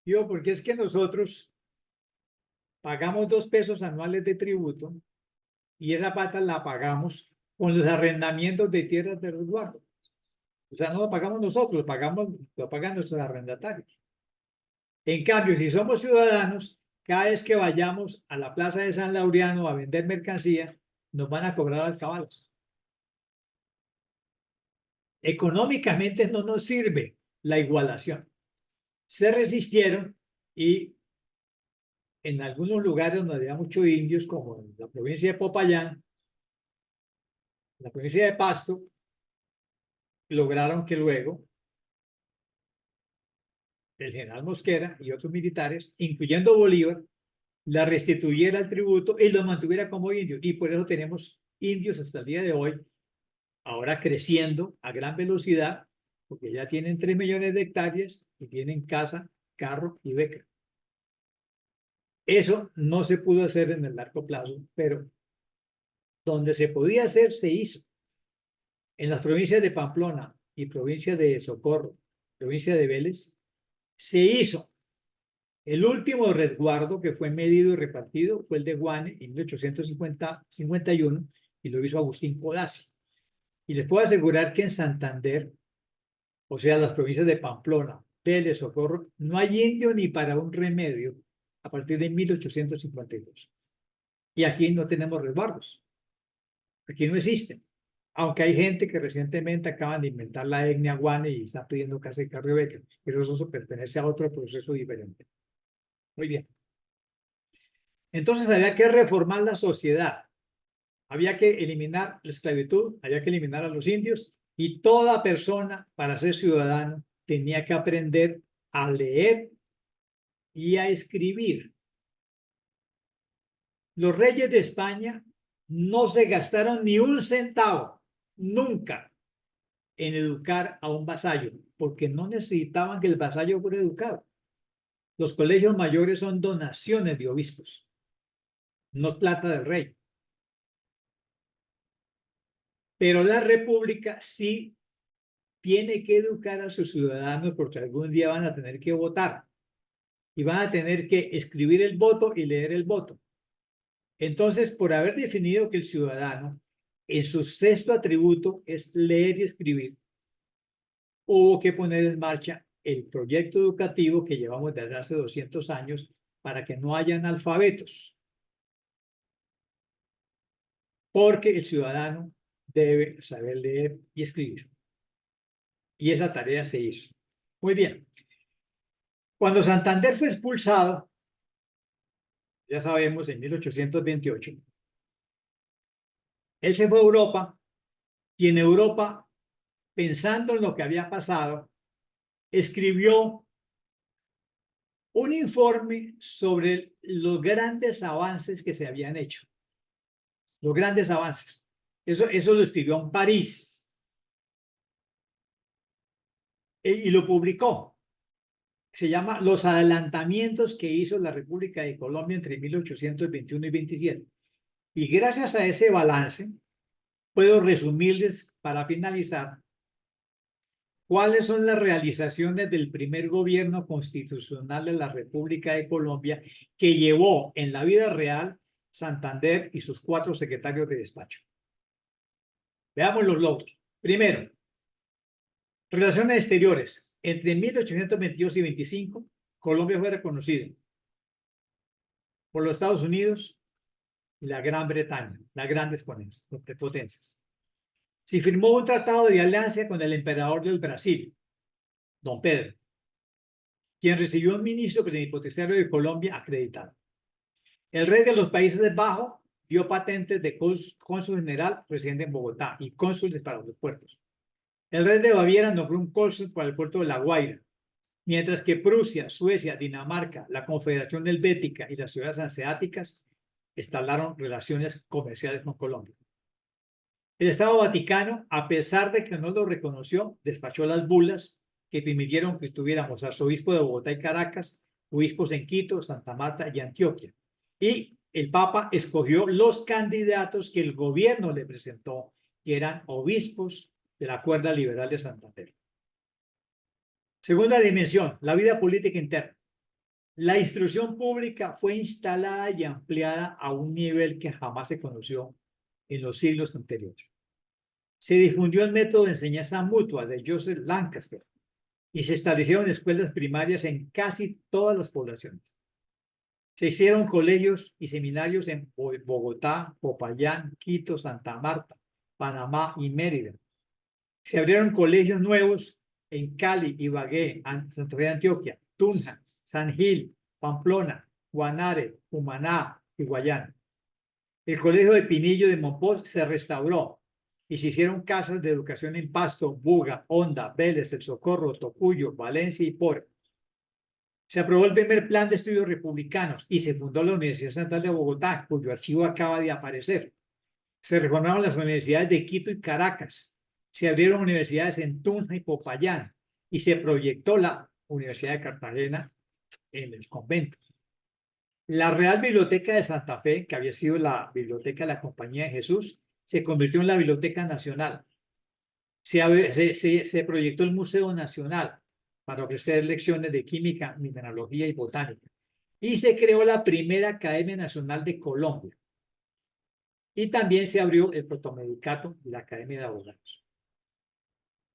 Digo, porque es que nosotros pagamos 2 pesos anuales de tributo y esa plata la pagamos con los arrendamientos de tierras de resguardo. O sea, no lo pagamos nosotros, lo pagan nuestros arrendatarios. En cambio, si somos ciudadanos, cada vez que vayamos a la plaza de San Laureano a vender mercancía, nos van a cobrar alcabalas. Económicamente no nos sirve la igualación. Se resistieron y en algunos lugares donde había muchos indios, como en la provincia de Popayán, la provincia de Pasto, lograron que luego el general Mosquera y otros militares, incluyendo Bolívar, la restituyera al tributo y los mantuviera como indios. Y por eso tenemos indios hasta el día de hoy, ahora creciendo a gran velocidad, porque ya tienen 3 millones de hectáreas y tienen casa, carro y beca. Eso no se pudo hacer en el largo plazo, pero donde se podía hacer, se hizo. En las provincias de Pamplona y provincia de Socorro, provincia de Vélez, se hizo. El último resguardo que fue medido y repartido fue el de Guane en 1851 y lo hizo Agustín Codazzi. Y les puedo asegurar que en Santander, o sea, las provincias de Pamplona, Vélez, Socorro, no hay indio ni para un remedio a partir de 1852. Y aquí no tenemos resguardos. Aquí no existen. Aunque hay gente que recientemente acaban de inventar la etnia Guane y está pidiendo casa y carro de beca, pero eso pertenece a otro proceso diferente. Muy bien. Entonces había que reformar la sociedad. Había que eliminar la esclavitud, había que eliminar a los indios y toda persona para ser ciudadano tenía que aprender a leer y a escribir. Los reyes de España no se gastaron ni un centavo, nunca, en educar a un vasallo, porque no necesitaban que el vasallo fuera educado. Los colegios mayores son donaciones de obispos, no plata del rey. Pero la república sí tiene que educar a sus ciudadanos porque algún día van a tener que votar y van a tener que escribir el voto y leer el voto. Entonces, por haber definido que el ciudadano en su 6º atributo es leer y escribir, hubo que poner en marcha el proyecto educativo que llevamos desde hace 200 años para que no haya analfabetos. Porque el ciudadano debe saber leer y escribir. Y esa tarea se hizo. Muy bien. Cuando Santander fue expulsado, ya sabemos, en 1828, él se fue a Europa y en Europa pensando en lo que había pasado, escribió un informe sobre los grandes avances que se habían hecho. Los grandes avances. Eso lo escribió en París. Y lo publicó. Se llama Los adelantamientos que hizo la República de Colombia entre 1821 y 27. Y gracias a ese balance, puedo resumirles para finalizar cuáles son las realizaciones del primer gobierno constitucional de la República de Colombia que llevó en la vida real Santander y sus 4 secretarios de despacho. Veamos los logros. Primero, relaciones exteriores. Entre 1822 y 25, Colombia fue reconocida por los Estados Unidos y la Gran Bretaña, las grandes potencias. Se firmó un tratado de alianza con el emperador del Brasil, don Pedro, quien recibió un ministro plenipotenciario de Colombia acreditado. El rey de los Países Bajos dio patentes de cónsul general residente en Bogotá y cónsules para los puertos. El rey de Baviera nombró un cónsul para el puerto de La Guaira, mientras que Prusia, Suecia, Dinamarca, la Confederación Helvética y las ciudades hanseáticas establecieron relaciones comerciales con Colombia. El Estado Vaticano, a pesar de que no lo reconoció, despachó las bulas que permitieron que estuviéramos arzobispo de Bogotá y Caracas, obispos en Quito, Santa Marta y Antioquia. Y el Papa escogió los candidatos que el gobierno le presentó, que eran obispos de la cuerda liberal de Santander. Segunda dimensión, la vida política interna. La instrucción pública fue instalada y ampliada a un nivel que jamás se conoció en los siglos anteriores. Se difundió el método de enseñanza mutua de Joseph Lancaster y se establecieron escuelas primarias en casi todas las poblaciones. Se hicieron colegios y seminarios en Bogotá, Popayán, Quito, Santa Marta, Panamá y Mérida. Se abrieron colegios nuevos en Cali, Ibagué, Santa Fe de Antioquia, Tunja, San Gil, Pamplona, Guanare, Cumaná y Guayana. El colegio de Pinillo de Monpós se restauró y se hicieron casas de educación en Pasto, Buga, Honda, Vélez, El Socorro, Tocuyo, Valencia y Pora. Se aprobó el primer plan de estudios republicanos y se fundó la Universidad Central de Bogotá, cuyo archivo acaba de aparecer. Se reformaron las universidades de Quito y Caracas. Se abrieron universidades en Tunja y Popayán y se proyectó la Universidad de Cartagena en el convento. La Real Biblioteca de Santa Fe, que había sido la biblioteca de la Compañía de Jesús, se convirtió en la Biblioteca Nacional. Se proyectó el Museo Nacional para ofrecer lecciones de química, mineralogía y botánica. Y se creó la primera Academia Nacional de Colombia. Y también se abrió el Protomedicato y la Academia de Abogados.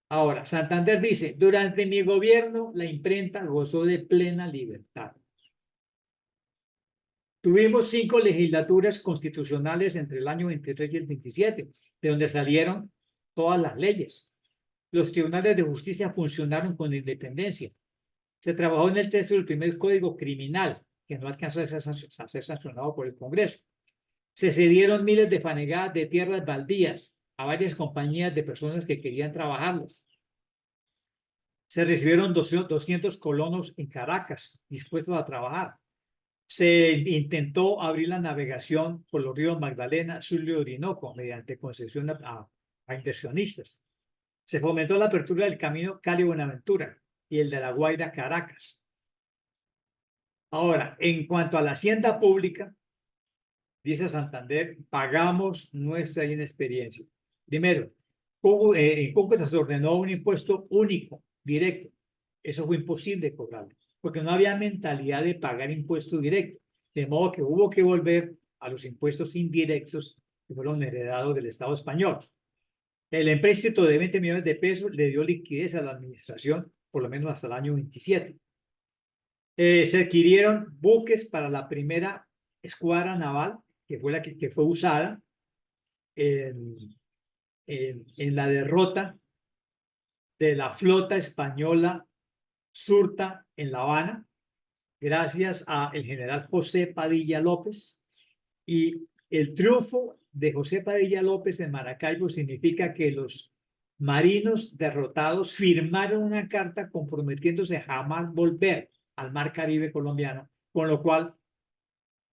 Ahora, Santander dice, durante mi gobierno la imprenta gozó de plena libertad. Tuvimos 5 legislaturas constitucionales entre el año 23 y el 27, de donde salieron todas las leyes. Los tribunales de justicia funcionaron con independencia. Se trabajó en el texto del primer código criminal, que no alcanzó a ser sancionado por el Congreso. Se cedieron miles de fanegadas de tierras baldías a varias compañías de personas que querían trabajarlas. Se recibieron 200 colonos en Caracas dispuestos a trabajar. Se intentó abrir la navegación por los ríos Magdalena, Zulia y Orinoco mediante concesión a inversionistas. Se fomentó la apertura del camino Cali-Buenaventura y el de La Guaira-Caracas. Ahora, en cuanto a la hacienda pública, dice Santander, pagamos nuestra inexperiencia. Primero, en Cúcuta se ordenó un impuesto único, directo. Eso fue imposible cobrarlo, porque no había mentalidad de pagar impuesto directo. De modo que hubo que volver a los impuestos indirectos que fueron heredados del Estado español. El empréstito de 20 millones de pesos le dio liquidez a la administración, por lo menos hasta el año 27. Se adquirieron buques para la primera escuadra naval, que fue la que fue usada en la derrota de la flota española surta en La Habana, gracias al general José Padilla López. Y el triunfo de José Padilla López en Maracaibo significa que los marinos derrotados firmaron una carta comprometiéndose a jamás volver al mar Caribe colombiano, con lo cual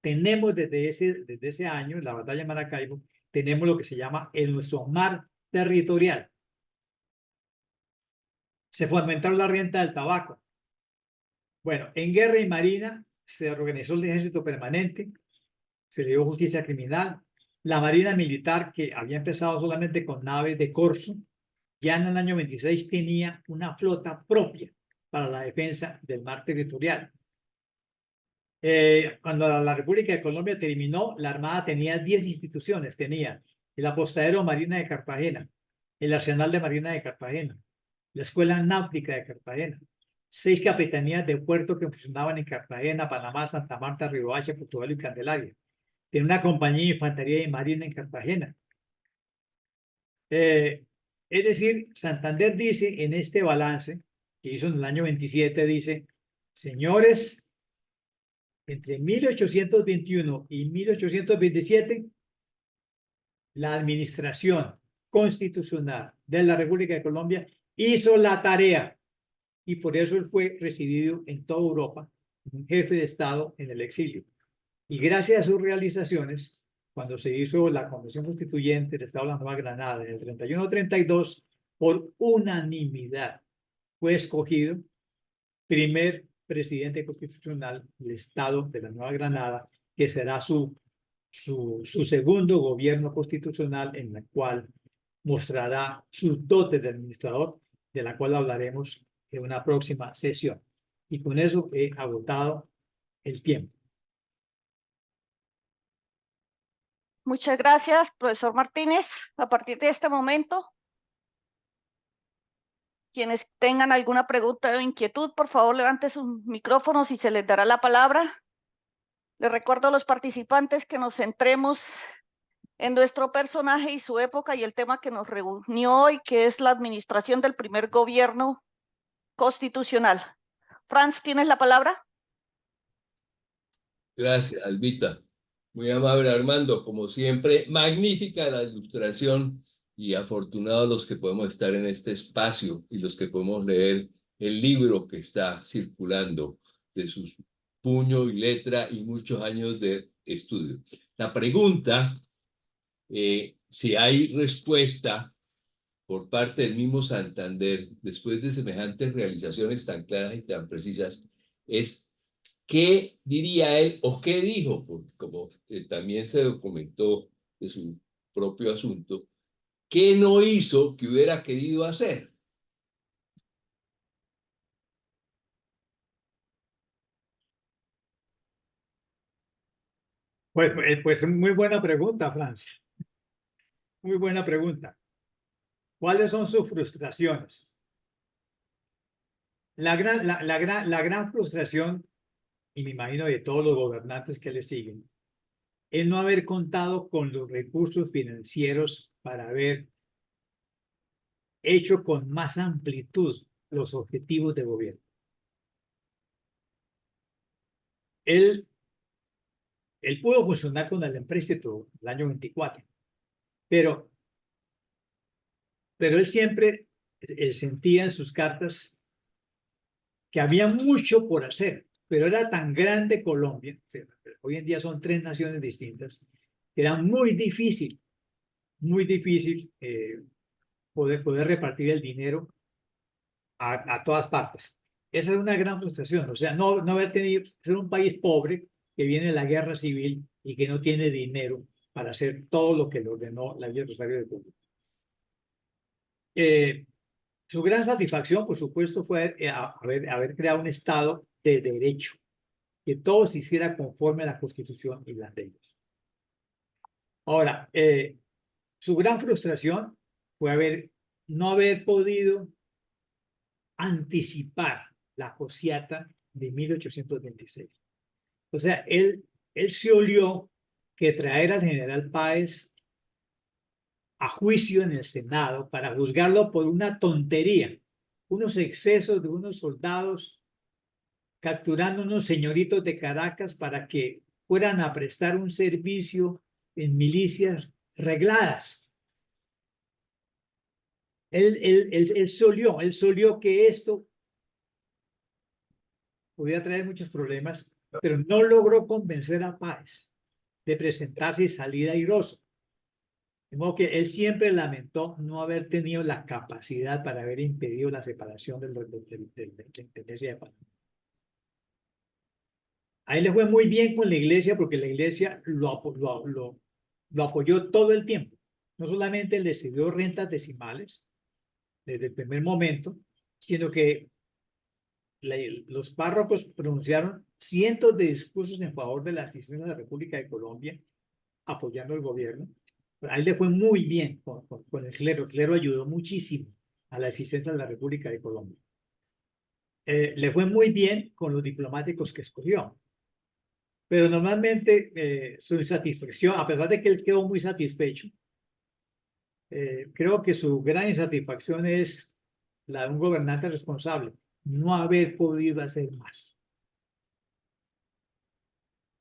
tenemos desde ese año, en la batalla de Maracaibo, tenemos lo que se llama nuestro mar territorial. Se fomentaron la renta del tabaco. Bueno, en guerra y marina se organizó el ejército permanente, se le dio justicia criminal. La marina militar, que había empezado solamente con naves de corso, ya en el año 26 tenía una flota propia para la defensa del mar territorial. Cuando la República de Colombia terminó, la Armada tenía 10 instituciones. Tenía el Apostadero Marina de Cartagena, el Arsenal de Marina de Cartagena, la Escuela Náutica de Cartagena, 6 capitanías de puerto que funcionaban en Cartagena, Panamá, Santa Marta, Riohacha, Portugal y Candelaria. Tenía una compañía de infantería y marina en Cartagena. Es decir, Santander dice en este balance que hizo en el año 27, dice, señores, entre 1821 y 1827, la administración constitucional de la República de Colombia hizo la tarea y por eso él fue recibido en toda Europa, un jefe de Estado en el exilio. Y gracias a sus realizaciones, cuando se hizo la Convención Constituyente del Estado de la Nueva Granada en el 31-32, por unanimidad fue escogido primer presidente constitucional del Estado de la Nueva Granada, que será su segundo gobierno constitucional, en el cual mostrará sus dotes de administrador, de la cual hablaremos en una próxima sesión. Y con eso he agotado el tiempo. Muchas gracias, profesor Martínez. A partir de este momento, quienes tengan alguna pregunta o inquietud, por favor, levanten sus micrófonos y se les dará la palabra. Les recuerdo a los participantes que nos centremos en nuestro personaje y su época y el tema que nos reunió hoy, que es la administración del primer gobierno constitucional. Franz, ¿tienes la palabra? Gracias, Albita. Muy amable, Armando. Como siempre, magnífica la ilustración y afortunados los que podemos estar en este espacio y los que podemos leer el libro que está circulando de sus puño y letra y muchos años de estudio. La pregunta, si hay respuesta por parte del mismo Santander, después de semejantes realizaciones tan claras y tan precisas, es ¿qué diría él o qué dijo? Porque como también se documentó de su propio asunto, ¿qué no hizo que hubiera querido hacer? Pues muy buena pregunta, Francia. Muy buena pregunta. ¿Cuáles son sus frustraciones? La gran frustración, y me imagino de todos los gobernantes que le siguen, es no haber contado con los recursos financieros para haber hecho con más amplitud los objetivos de gobierno. Él pudo funcionar con el empréstito el año 24, pero él siempre sentía en sus cartas que había mucho por hacer, pero era tan grande Colombia, o sea, hoy en día son 3 naciones distintas, que era muy difícil poder repartir el dinero a todas partes. Esa es una gran frustración, o sea, no haber tenido, ser un país pobre que viene de la guerra civil y que no tiene dinero para hacer todo lo que le ordenó la Villa Rosario de Cuba. Su gran satisfacción, por supuesto, fue haber creado un Estado de derecho, que todo se hiciera conforme a la Constitución y las leyes. Ahora, su gran frustración fue no haber podido anticipar la Josiata de 1826. O sea, él se olió que traer al general Páez a juicio en el Senado para juzgarlo por una tontería, unos excesos de unos soldados capturando unos señoritos de Caracas para que fueran a prestar un servicio en milicias regladas. Él solió que esto podía traer muchos problemas, pero no logró convencer a Páez de presentarse y salir airoso. De modo que él siempre lamentó no haber tenido la capacidad para haber impedido la separación de la Intendencia de Panamá. A él le fue muy bien con la iglesia porque la iglesia lo apoyó todo el tiempo. No solamente le cedió rentas decimales desde el primer momento, sino que los párrocos pronunciaron cientos de discursos en favor de la asistencia de la República de Colombia, apoyando al gobierno. A él le fue muy bien con el clero. El clero ayudó muchísimo a la existencia de la República de Colombia. Le fue muy bien con los diplomáticos que escogió. Pero normalmente su insatisfacción, a pesar de que él quedó muy satisfecho, creo que su gran insatisfacción es la de un gobernante responsable, no haber podido hacer más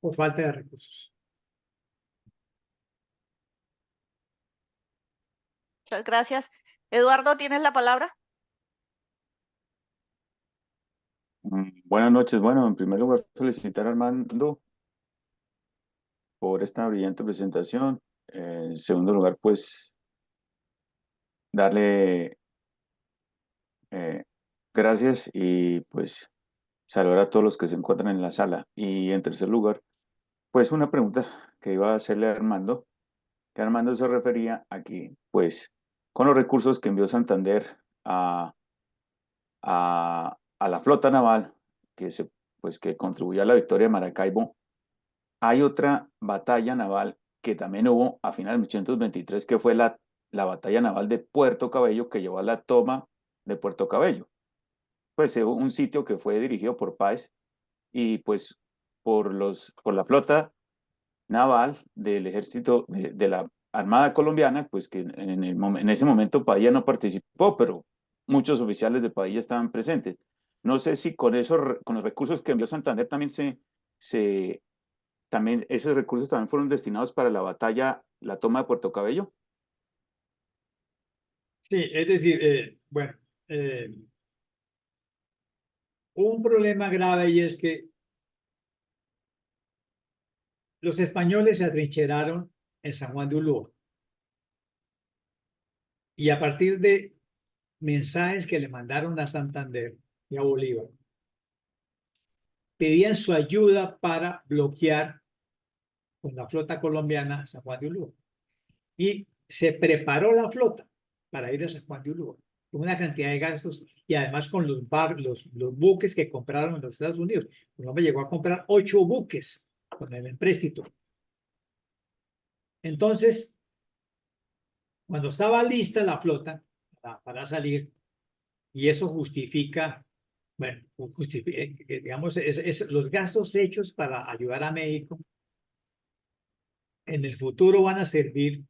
por falta de recursos. Muchas gracias. Eduardo, ¿tienes la palabra? Buenas noches. Bueno, en primer lugar, felicitar a Armando por esta brillante presentación. En segundo lugar, pues, darle gracias y pues saludar a todos los que se encuentran en la sala. Y en tercer lugar, pues una pregunta que iba a hacerle a Armando, que Armando se refería a que, pues, con los recursos que envió Santander a la flota naval, pues, que contribuyó a la victoria de Maracaibo, hay otra batalla naval que también hubo a finales de 1823, que fue la batalla naval de Puerto Cabello, que llevó a la toma de Puerto Cabello. Pues un sitio que fue dirigido por Páez y pues por la flota naval del ejército de la Armada colombiana, pues que en ese momento Padilla no participó, pero muchos oficiales de Padilla estaban presentes. No sé si con los recursos que envió Santander también esos recursos también fueron destinados para la batalla, la toma de Puerto Cabello. Sí, es decir, bueno, un problema grave y es que los españoles se atrincheraron en San Juan de Ulúa y a partir de mensajes que le mandaron a Santander y a Bolívar, pedían su ayuda para bloquear con la flota colombiana San Juan de Ulúa. Y se preparó la flota para ir a San Juan de Ulúa, con una cantidad de gastos y además con los buques que compraron en los Estados Unidos. Colombia llegó a comprar 8 buques con el empréstito. Entonces, cuando estaba lista la flota para salir, y eso justifica, bueno, digamos, los gastos hechos para ayudar a México en el futuro van a servir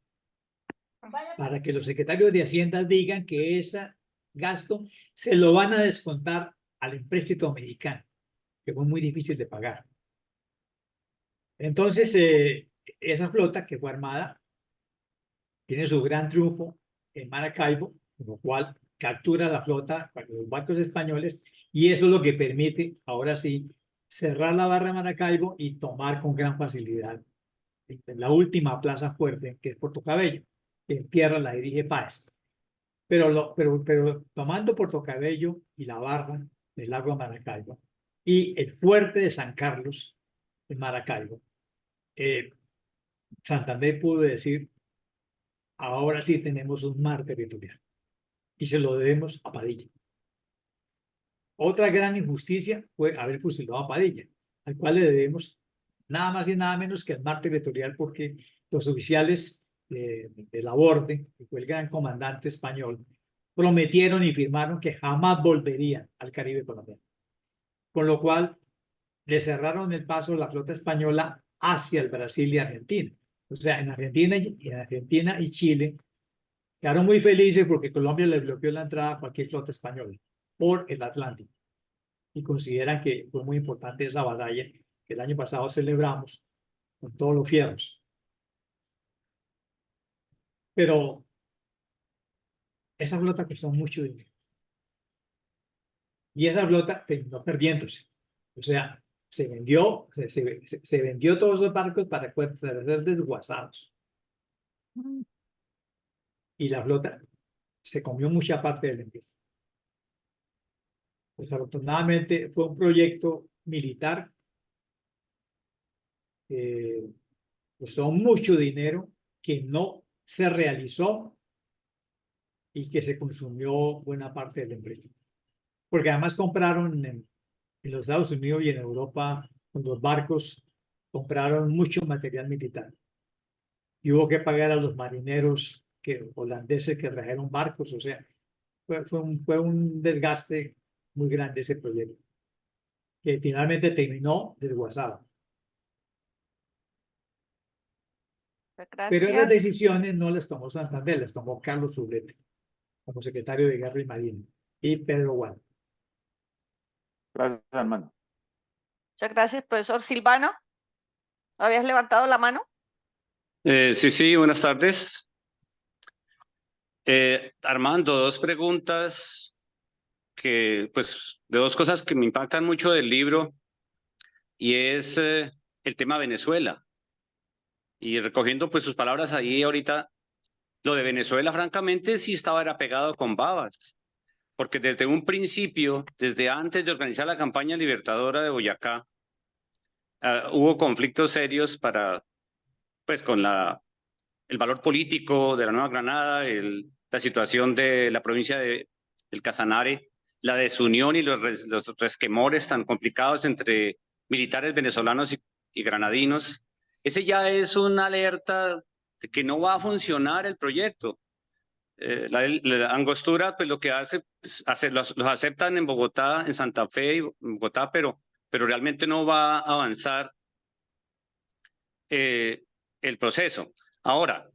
para que los secretarios de Hacienda digan que ese gasto se lo van a descontar al empréstito mexicano, que fue muy difícil de pagar. Entonces, esa flota que fue armada tiene su gran triunfo en Maracaibo, con lo cual captura la flota para los barcos españoles y eso es lo que permite, ahora sí, cerrar la barra de Maracaibo y tomar con gran facilidad la última plaza fuerte, que es Puerto Cabello, que en tierra la dirige Páez. Pero tomando Puerto Cabello y la barra del lago de Maracaibo y el fuerte de San Carlos de Maracaibo, Santander pudo decir, ahora sí tenemos un mar territorial y se lo debemos a Padilla. Otra gran injusticia fue haber fusilado a Padilla, al cual le debemos nada más y nada menos que el mar territorial, porque los oficiales de Laborde, que fue el gran comandante español, prometieron y firmaron que jamás volverían al Caribe colombiano. Con lo cual, le cerraron el paso a la flota española hacia el Brasil y Argentina. O sea, en Argentina y Chile quedaron muy felices porque Colombia les bloqueó la entrada a cualquier flota española por el Atlántico. Y consideran que fue muy importante esa batalla que el año pasado celebramos con todos los fierros. Pero esa flota costó mucho dinero. Y esa flota terminó perdiéndose. O sea, se vendió todos los barcos para ser desguazados. Y la flota se comió mucha parte de la empresa. Desafortunadamente fue un proyecto militar que costó mucho dinero, que no se realizó y que se consumió buena parte de la empresa. Porque además compraron en los Estados Unidos y en Europa, con los barcos, compraron mucho material militar. Y hubo que pagar a los marineros holandeses que trajeron barcos, o sea, fue un desgaste muy grande ese proyecto, que finalmente terminó desguazado. Pero las Gracias. decisiones no las tomó Santander, las tomó Carlos Urrete, como secretario de Guerra y Marina, y Pedro Gual. Gracias, Armando. Muchas gracias, profesor Silvano. ¿Habías levantado la mano? Sí, buenas tardes. Armando, dos preguntas pues, de dos cosas que me impactan mucho del libro, y es el tema Venezuela. Y recogiendo pues sus palabras ahí ahorita, lo de Venezuela, francamente, sí era pegado con babas, porque desde un principio, desde antes de organizar la campaña libertadora de Boyacá, hubo conflictos serios pues con el valor político de la Nueva Granada, la situación de la provincia del Casanare, la desunión y los resquemores tan complicados entre militares venezolanos y granadinos. Ese ya es una alerta de que no va a funcionar el proyecto. La Angostura, pues lo que hace, pues, los aceptan en Bogotá, en Santa Fe y en Bogotá, pero realmente no va a avanzar el proceso. Ahora,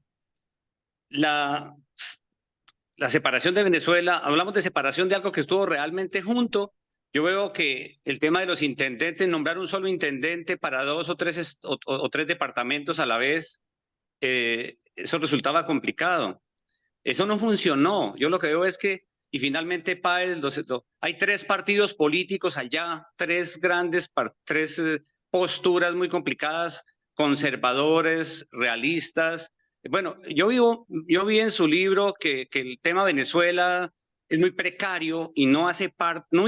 la separación de Venezuela, hablamos de separación de algo que estuvo realmente junto. Yo veo que el tema de los intendentes, nombrar un solo intendente para dos o tres departamentos a la vez, eso resultaba complicado. Eso no funcionó. Yo lo que veo es que, y finalmente Páez, hay tres partidos políticos allá, tres posturas muy complicadas, conservadores, realistas. Bueno, yo vi en su libro que el tema Venezuela es muy precario y no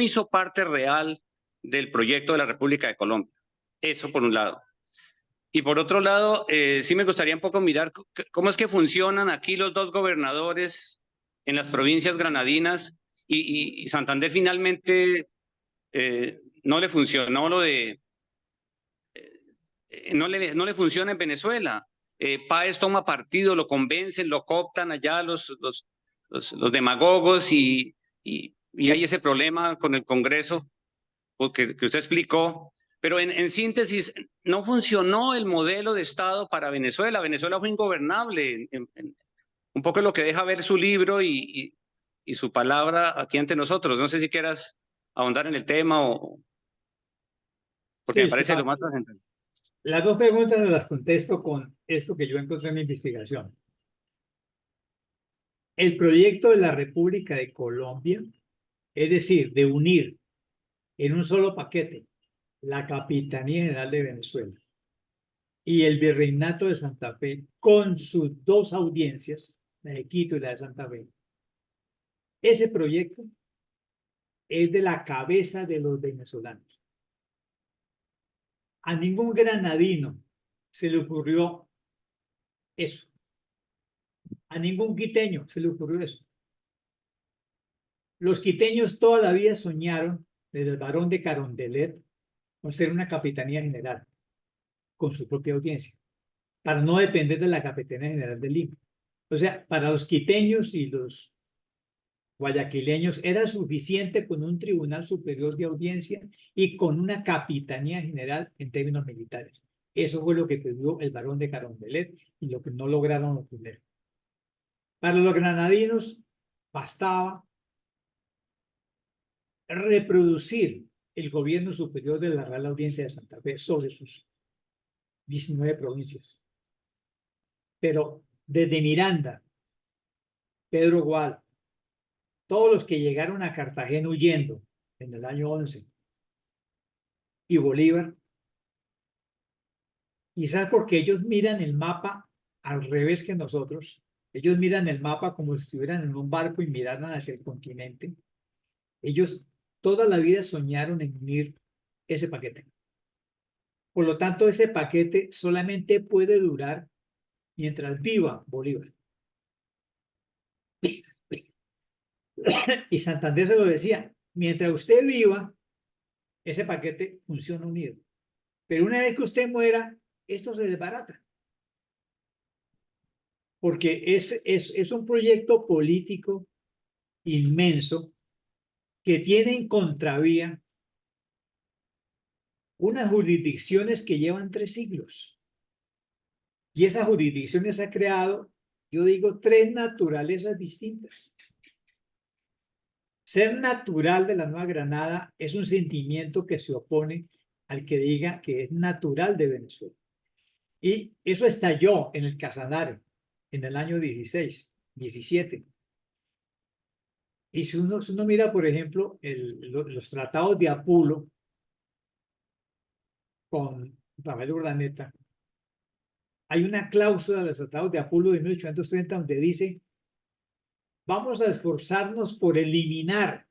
hizo parte real del proyecto de la República de Colombia. Eso por un lado. Y por otro lado, sí me gustaría un poco mirar cómo es que funcionan aquí los dos gobernadores en las provincias granadinas, y Santander finalmente no le funcionó no le funciona en Venezuela. Páez toma partido, lo convencen, lo cooptan allá los demagogos, y hay ese problema con el Congreso que usted explicó. Pero en síntesis, no funcionó el modelo de Estado para Venezuela. Venezuela fue ingobernable. Un poco lo que deja ver su libro y su palabra aquí ante nosotros. No sé si quieras ahondar en el tema porque me Sí, parece lo más trascendental. las dos preguntas las contesto con esto que yo encontré en mi investigación. El proyecto de la República de Colombia, es decir, de unir en un solo paquete la Capitanía General de Venezuela y el Virreinato de Santa Fe con sus dos audiencias, la de Quito y la de Santa Fe. Ese proyecto es de la cabeza de los venezolanos. A ningún granadino se le ocurrió eso. A ningún quiteño se le ocurrió eso. Los quiteños toda la vida soñaron, desde el barón de Carondelet, con ser una capitanía general, con su propia audiencia, para no depender de la Capitanía General de Lima. O sea, para los quiteños y los guayaquileños era suficiente con un tribunal superior de audiencia y con una capitanía general en términos militares. Eso fue lo que pidió el barón de Carondelet y lo que no lograron obtener. Para los granadinos bastaba reproducir el gobierno superior de la Real Audiencia de Santa Fe sobre sus 19 provincias. Pero desde Miranda, Pedro Gual, todos los que llegaron a Cartagena huyendo en el año 11, y Bolívar, quizás porque ellos miran el mapa al revés que nosotros. Ellos miran el mapa como si estuvieran en un barco y miraran hacia el continente. Ellos toda la vida soñaron en unir ese paquete. Por lo tanto, ese paquete solamente puede durar mientras viva Bolívar. Y Santander se lo decía, mientras usted viva, ese paquete funciona unido. Pero una vez que usted muera, esto se desbarata. Porque es un proyecto político inmenso que tiene en contravía unas jurisdicciones que llevan 3 siglos. Y esas jurisdicciones ha creado, yo digo, 3 naturalezas distintas. Ser natural de la Nueva Granada es un sentimiento que se opone al que diga que es natural de Venezuela. Y eso estalló en el Casanare en el año 16, 17. Y si uno mira, por ejemplo, los tratados de Apulo con Rafael Urdaneta, hay una cláusula de los tratados de Apulo de 1830 donde dice: vamos a esforzarnos por eliminar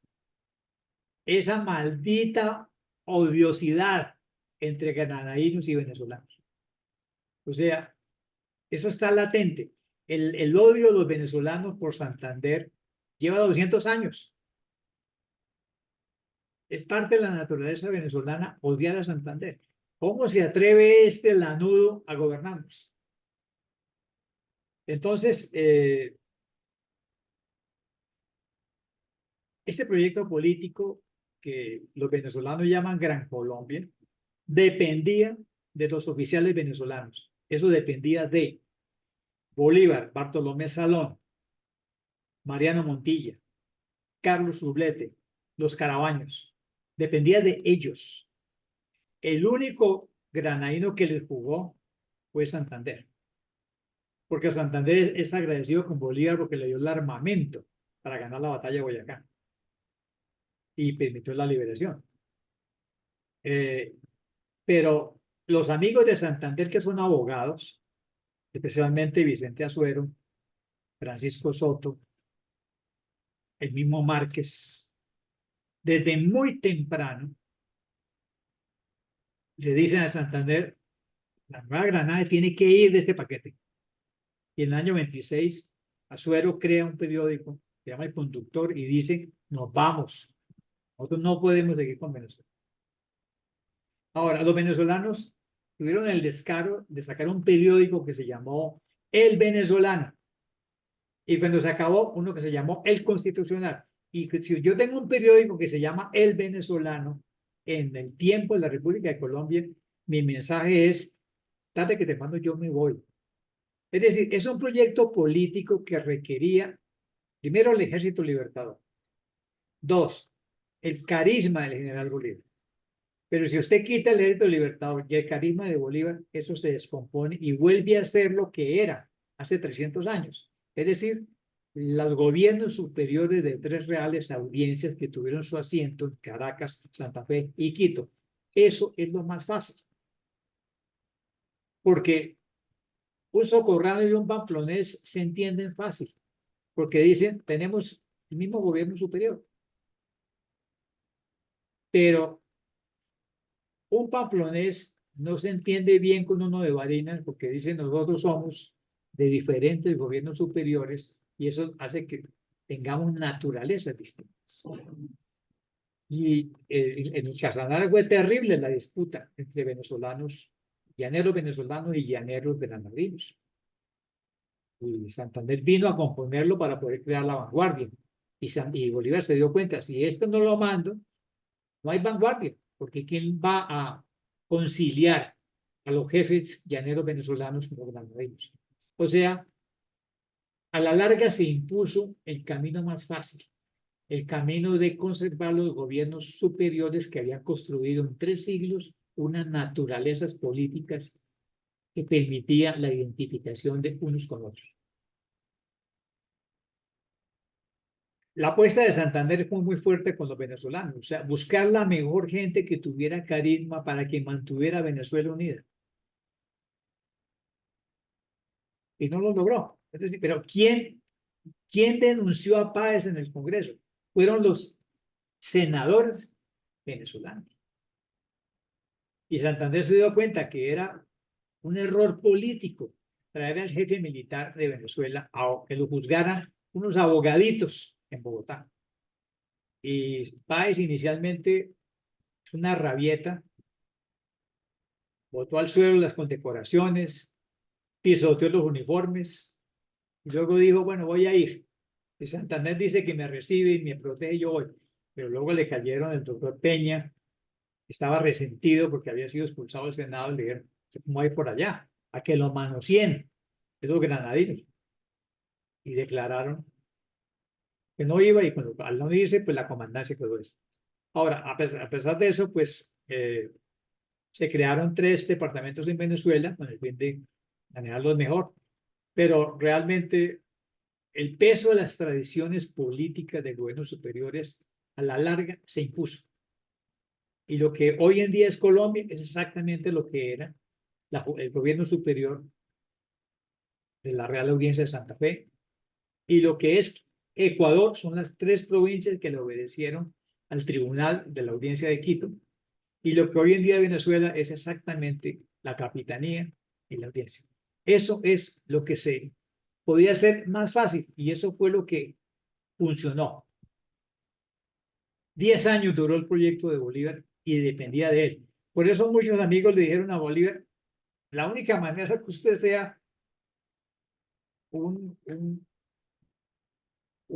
esa maldita odiosidad entre granadinos y venezolanos. O sea, eso está latente. El odio de los venezolanos por Santander lleva 200 años. Es parte de la naturaleza venezolana odiar a Santander. ¿Cómo se atreve este lanudo a gobernarnos? Entonces, este proyecto político que los venezolanos llaman Gran Colombia dependía de los oficiales venezolanos. Eso dependía de Bolívar, Bartolomé Salón, Mariano Montilla, Carlos Sublete, los Carabaños. Dependía de ellos. El único granadino que les jugó fue Santander. Porque Santander es agradecido con Bolívar porque le dio el armamento para ganar la batalla de Boyacá y permitió la liberación. Pero los amigos de Santander, que son abogados, especialmente Vicente Azuero, Francisco Soto, el mismo Márquez, desde muy temprano le dicen a Santander: la Nueva Granada tiene que ir de este paquete. Y en el año 26, Azuero crea un periódico, se llama El Conductor, y dice: nos vamos, nosotros no podemos seguir con Venezuela. Ahora, los venezolanos tuvieron el descaro de sacar un periódico que se llamó El Venezolano. Y cuando se acabó, uno que se llamó El Constitucional. Y si yo tengo un periódico que se llama El Venezolano, en el tiempo de la República de Colombia, mi mensaje es: date que te mando, yo me voy. Es decir, es un proyecto político que requería, primero, el Ejército Libertador. 2, el carisma del general Bolívar. Pero si usted quita el Ejército Libertador y el carisma de Bolívar, eso se descompone y vuelve a ser lo que era hace 300 años. Es decir, los gobiernos superiores de 3 reales audiencias que tuvieron su asiento en Caracas, Santa Fe y Quito. Eso es lo más fácil. Porque un socorrano y un pamplonés se entienden fácil. Porque dicen: tenemos el mismo gobierno superior. Pero un pamplonés no se entiende bien con uno de Barinas porque dice: nosotros somos de diferentes gobiernos superiores, y eso hace que tengamos naturalezas distintas. Y en el Casanare fue terrible la disputa entre venezolanos, llaneros venezolanos y llaneros granadinos. Y Santander vino a componerlo para poder crear la vanguardia. Y Bolívar se dio cuenta: si esto no lo mando, no hay vanguardia, porque ¿quién va a conciliar a los jefes llaneros venezolanos con los granadinos? O sea, a la larga se impuso el camino más fácil, el camino de conservar los gobiernos superiores que habían construido en 3 siglos unas naturalezas políticas que permitían la identificación de unos con otros. La apuesta de Santander fue muy fuerte con los venezolanos, o sea, buscar la mejor gente que tuviera carisma para que mantuviera a Venezuela unida. Y no lo logró. Es decir, pero ¿quién denunció a Páez en el Congreso? Fueron los senadores venezolanos. Y Santander se dio cuenta que era un error político traer al jefe militar de Venezuela a que lo juzgaran unos abogaditos en Bogotá. Y Páez inicialmente es una rabieta, botó al suelo las condecoraciones, pisoteó los uniformes, y luego dijo, bueno, voy a ir. Y Santander dice que me recibe y me protege, yo voy. Pero luego le cayeron el doctor Peña, estaba resentido porque había sido expulsado del Senado, y le dijeron, ¿cómo hay por allá? A que lo manoseen esos granadinos. Y declararon que no iba, y al no irse, pues la comandancia quedó eso. Ahora, a pesar de eso, pues se crearon 3 departamentos en Venezuela con el fin de manejarlos mejor, pero realmente el peso de las tradiciones políticas de gobiernos superiores a la larga se impuso. Y lo que hoy en día es Colombia es exactamente lo que era el gobierno superior de la Real Audiencia de Santa Fe, y lo que es Ecuador son las 3 provincias que le obedecieron al Tribunal de la Audiencia de Quito, y lo que hoy en día Venezuela es exactamente la capitanía y la audiencia. Eso es lo que se podía hacer más fácil, y eso fue lo que funcionó. 10 años duró el proyecto de Bolívar y dependía de él. Por eso muchos amigos le dijeron a Bolívar, la única manera que usted sea un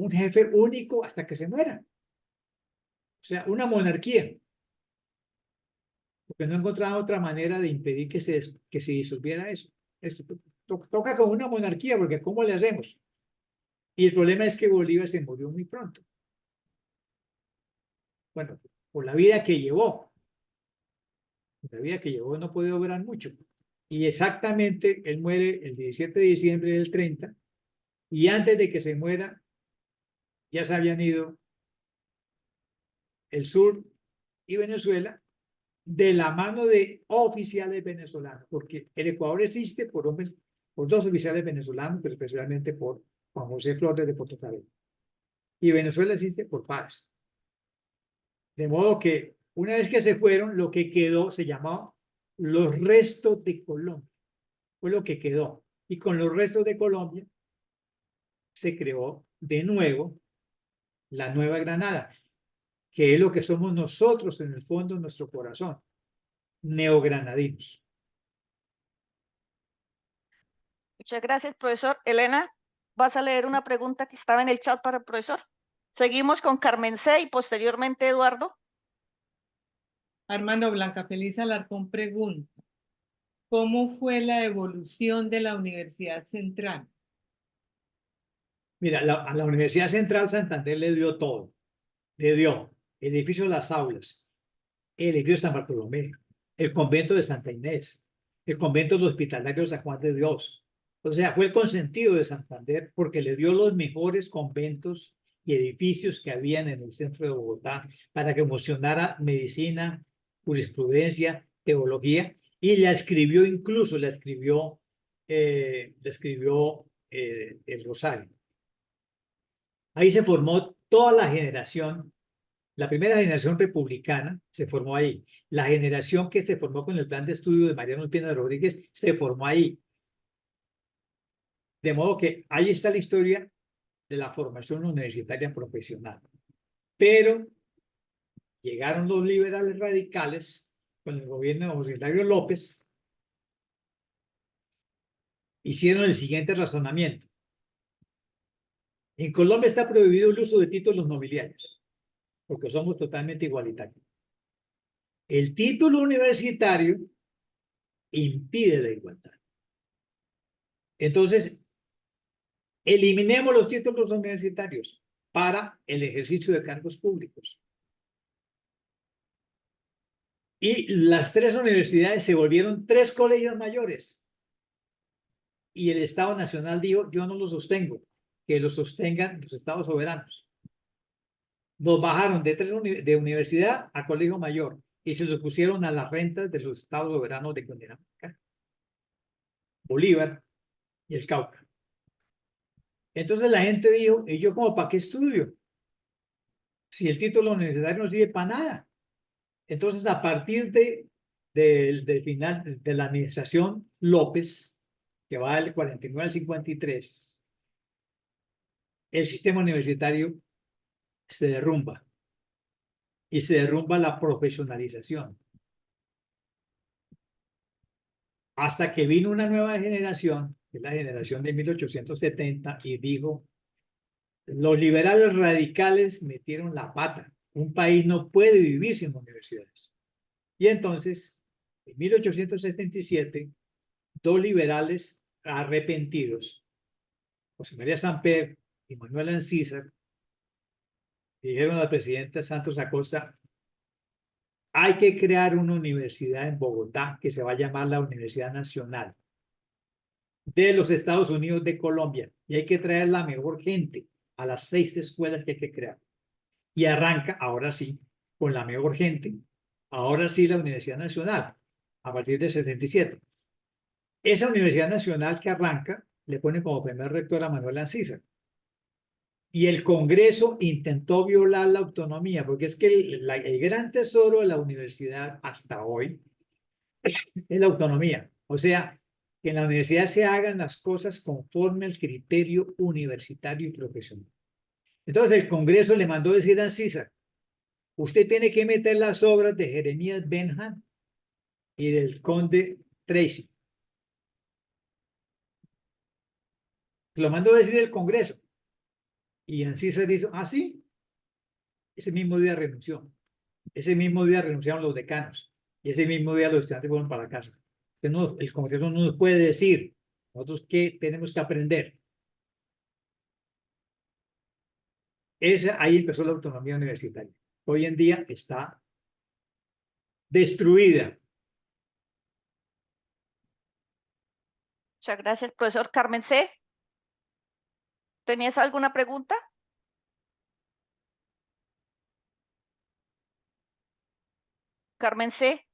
jefe único hasta que se muera. O sea, una monarquía. Porque no encontraba otra manera de impedir que se disolviera eso. Toca con una monarquía, porque ¿cómo le hacemos? Y el problema es que Bolívar se murió muy pronto. Bueno, por la vida que llevó. La vida que llevó no puede obrar mucho. Y exactamente, él muere el 17 de diciembre del 30, y antes de que se muera, ya se habían ido el sur y Venezuela de la mano de oficiales venezolanos, porque el Ecuador existe por 2 oficiales venezolanos, pero especialmente por Juan José Flores de Portocarrero. Y Venezuela existe por Páez. De modo que una vez que se fueron, lo que quedó se llamaba los restos de Colombia. Fue lo que quedó. Y con los restos de Colombia se creó de nuevo la Nueva Granada, que es lo que somos nosotros en el fondo, en nuestro corazón, neogranadinos. Muchas gracias, profesor. Elena, vas a leer una pregunta que estaba en el chat para el profesor. Seguimos con Carmen C. y posteriormente Eduardo. Armando Blanca Feliz Alarcón pregunta, ¿cómo fue la evolución de la Universidad Central? Mira, a la Universidad Central Santander le dio todo. Le dio el edificio de las aulas, el edificio de San Bartolomé, el convento de Santa Inés, el convento del Hospitalario de San Juan de Dios. O sea, fue el consentido de Santander porque le dio los mejores conventos y edificios que habían en el centro de Bogotá para que emocionara medicina, jurisprudencia, teología, y la escribió incluso, el Rosario. Ahí se formó toda la generación. La primera generación republicana se formó ahí. La generación que se formó con el plan de estudio de Mariano Espina Rodríguez se formó ahí. De modo que ahí está la historia de la formación universitaria profesional. Pero llegaron los liberales radicales con el gobierno de José Hilario López. Hicieron el siguiente razonamiento. En Colombia está prohibido el uso de títulos nobiliarios, porque somos totalmente igualitarios. El título universitario impide la igualdad. Entonces, eliminemos los títulos universitarios para el ejercicio de cargos públicos. Y las 3 universidades se volvieron 3 colegios mayores. Y el Estado Nacional dijo, yo no los sostengo, que los sostengan los estados soberanos. Los bajaron de universidad a colegio mayor y se los pusieron a las rentas de los estados soberanos de Cundinamarca, Bolívar y el Cauca. Entonces la gente dijo, ¿y yo como para qué estudio? Si el título universitario no sirve para nada. Entonces, a partir del final de la administración López, que va del 49 al 53, el sistema universitario se derrumba y se derrumba la profesionalización. Hasta que vino una nueva generación, que es la generación de 1870, y dijo, los liberales radicales metieron la pata. Un país no puede vivir sin universidades. Y entonces, en 1877, dos liberales arrepentidos, José María Samper y Manuel Ancísar, dijeron al presidente Santos Acosta, hay que crear una universidad en Bogotá que se va a llamar la Universidad Nacional de los Estados Unidos de Colombia, y hay que traer la mejor gente a las 6 escuelas que hay que crear. Y arranca, ahora sí, con la mejor gente, ahora sí la Universidad Nacional, a partir del 67. Esa Universidad Nacional que arranca le pone como primer rector a Manuel Ancísar. Y el Congreso intentó violar la autonomía, porque es que el gran tesoro de la universidad hasta hoy es la autonomía. O sea, que en la universidad se hagan las cosas conforme al criterio universitario y profesional. Entonces el Congreso le mandó decir a Ancísar, usted tiene que meter las obras de Jeremías Benham y del conde Tracy. Lo mandó a decir el Congreso. Y Ancísar dijo, ah, sí. Ese mismo día renunció. Ese mismo día renunciaron los decanos. Y ese mismo día los estudiantes fueron para casa. El Congreso no nos puede decir nosotros qué tenemos que aprender. Ahí empezó la autonomía universitaria. Hoy en día está destruida. Muchas gracias, profesor. Carmen C. ¿Tenías alguna pregunta? Carmen C.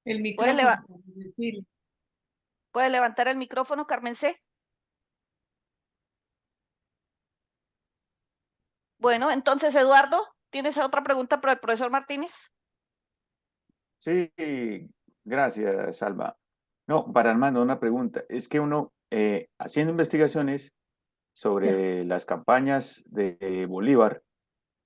El ¿Puede, micrófono. ¿Puede levantar el micrófono, Carmen C? Bueno, entonces, Eduardo, ¿tienes otra pregunta para el profesor Martínez? Sí, gracias, Salva. No, para Armando, una pregunta. Es que uno, haciendo investigaciones sobre las campañas de Bolívar,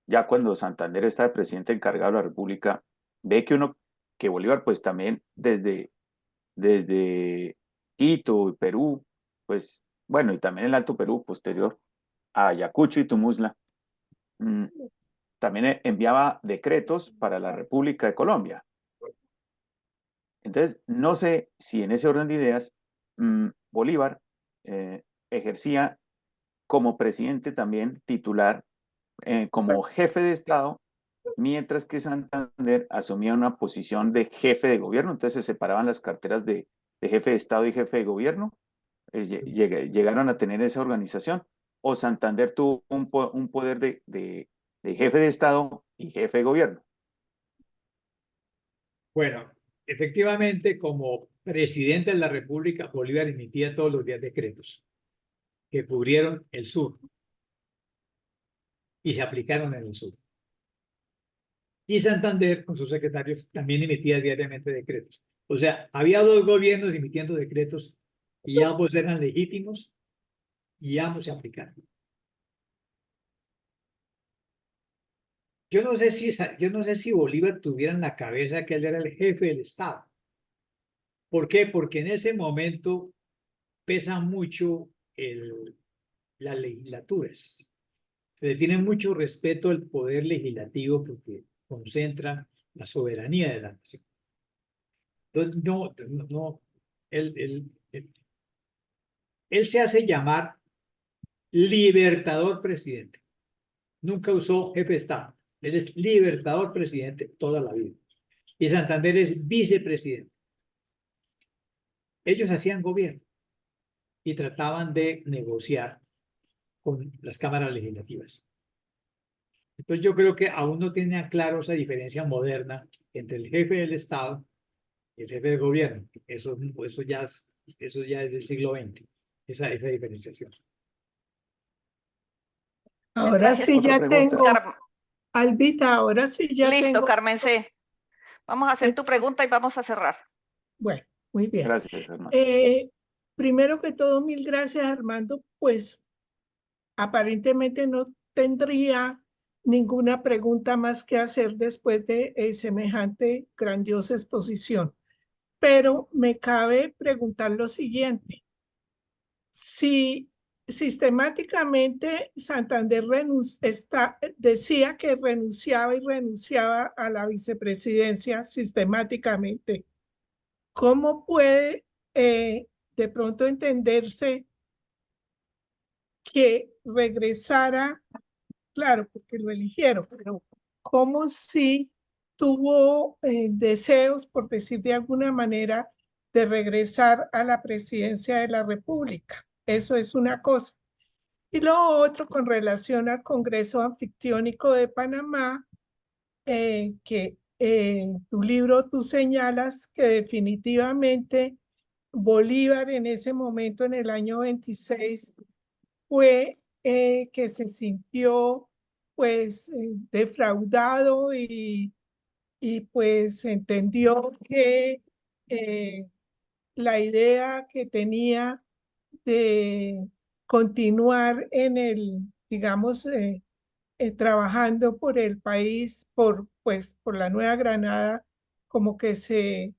ya cuando Santander está de presidente encargado de la República, ve que Bolívar, pues también desde Quito y Perú, pues bueno, y también el Alto Perú, posterior a Ayacucho y Tumuzla, también enviaba decretos para la República de Colombia. Entonces, no sé si en ese orden de ideas, Bolívar ejercía como presidente también titular, como jefe de Estado, mientras que Santander asumía una posición de jefe de gobierno. Entonces se separaban las carteras de jefe de Estado y jefe de gobierno. Llegaron a tener esa organización. O Santander tuvo un poder de jefe de Estado y jefe de gobierno. Bueno, efectivamente, como presidente de la República, Bolívar emitía todos los días decretos que cubrieron el sur y se aplicaron en el sur. Y Santander, con sus secretarios, también emitía diariamente decretos. O sea, había dos gobiernos emitiendo decretos y ambos eran legítimos y ambos se aplicaron. Yo no sé si Bolívar tuviera en la cabeza que él era el jefe del Estado. ¿Por qué? Porque en ese momento pesa mucho las legislaturas. Se le tiene mucho respeto al poder legislativo porque concentra la soberanía de la nación. Entonces, no, él se hace llamar libertador presidente. Nunca usó jefe de Estado. Él es libertador presidente toda la vida. Y Santander es vicepresidente. Ellos hacían gobierno y trataban de negociar con las cámaras legislativas. Entonces yo creo que aún no tiene claro esa diferencia moderna entre el jefe del Estado y el jefe del gobierno. Eso ya es del siglo XX, esa diferenciación. Muchas Ahora gracias. sí Otra ya pregunta. tengo, Albita, ahora sí ya Listo, tengo. Carmen C. Vamos a hacer tu pregunta y vamos a cerrar. Bueno, muy bien. Gracias, Armando. Primero que todo, mil gracias, Armando. Pues aparentemente no tendría ninguna pregunta más que hacer después de semejante grandiosa exposición. Pero me cabe preguntar lo siguiente. Si sistemáticamente Santander decía que renunciaba a la vicepresidencia sistemáticamente, ¿cómo puede de pronto entenderse que regresara? Claro, porque lo eligieron, pero como si tuvo deseos, por decir de alguna manera, de regresar a la presidencia de la República. Eso es una cosa. Y lo otro, con relación al Congreso Anfictiónico de Panamá, que en tu libro tú señalas que definitivamente Bolívar en ese momento, en el año 26, fue que se sintió pues defraudado y pues entendió que la idea que tenía de continuar en digamos, trabajando por el país, por la Nueva Granada, como que se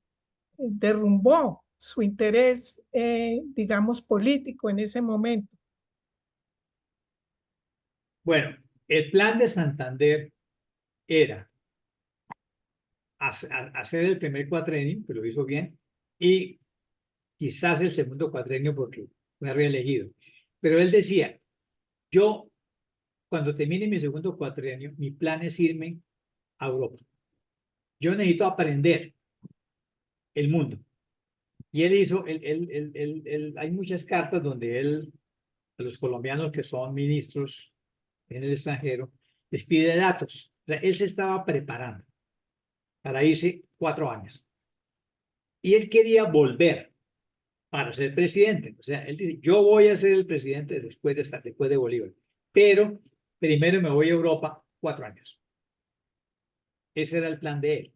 derrumbó su interés, digamos, político en ese momento. Bueno, el plan de Santander era hacer el primer cuatrenio, que lo hizo bien, y quizás el segundo cuatrenio porque fue reelegido. Pero él decía, yo cuando termine mi segundo cuatrenio, mi plan es irme a Europa. Yo necesito aprender el mundo. Y él hizo, hay muchas cartas donde él, a los colombianos que son ministros en el extranjero, les pide datos. O sea, él se estaba preparando para irse 4 años. Y él quería volver para ser presidente. O sea, él dice, yo voy a ser el presidente después de Bolívar. Pero primero me voy a Europa 4 años. Ese era el plan de él.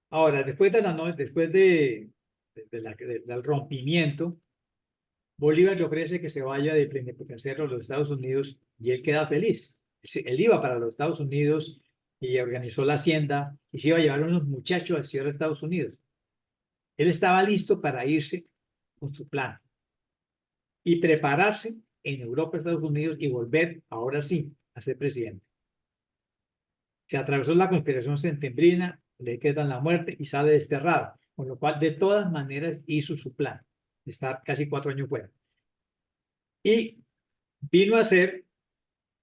Ahora, después del rompimiento, Bolívar le ofrece que se vaya de plenipotenciario a los Estados Unidos y él queda feliz. Él iba para los Estados Unidos y organizó la hacienda y se iba a llevar unos muchachos al ciudad de Estados Unidos. Él estaba listo para irse con su plan y prepararse en Europa, Estados Unidos y volver, ahora sí, a ser presidente. Se atravesó la conspiración septembrina, le quedan la muerte y sale desterrado, con lo cual de todas maneras hizo su plan, estar casi 4 años fuera. Y vino a hacer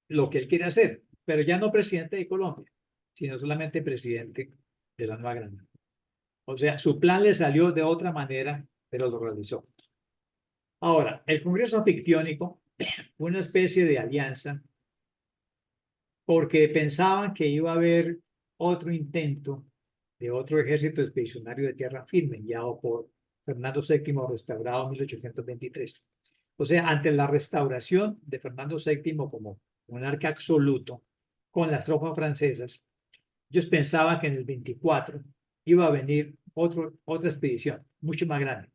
lo que él quiere hacer, pero ya no presidente de Colombia, sino solamente presidente de la Nueva Granada. O sea, su plan le salió de otra manera, pero lo realizó. Ahora, el Congreso Anfictiónico fue una especie de alianza porque pensaban que iba a haber otro intento de otro ejército expedicionario de tierra firme, guiado por Fernando VII, restaurado en 1823. O sea, ante la restauración de Fernando VII como monarca absoluto con las tropas francesas, ellos pensaban que en el 24 iba a venir otra expedición, mucho más grande.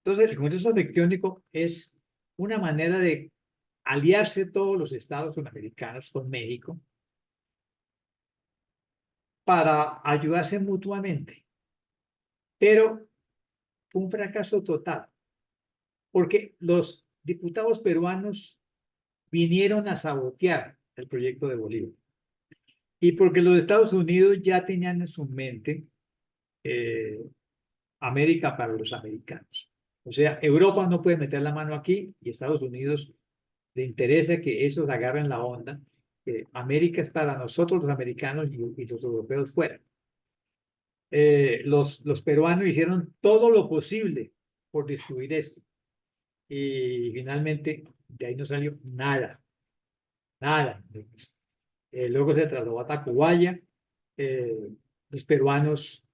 Entonces, el Congreso Anfictiónico es una manera de aliarse todos los estados sudamericanos con México para ayudarse mutuamente. Pero fue un fracaso total, porque los diputados peruanos vinieron a sabotear el proyecto de Bolívar. Y porque los Estados Unidos ya tenían en su mente América para los americanos. O sea, Europa no puede meter la mano aquí y Estados Unidos le interesa que esos agarren la onda. América es para nosotros los americanos y los europeos fuera. Los peruanos hicieron todo lo posible por destruir esto. Y finalmente de ahí no salió nada, nada. luego se trasladó a Tacubaya. Los peruanos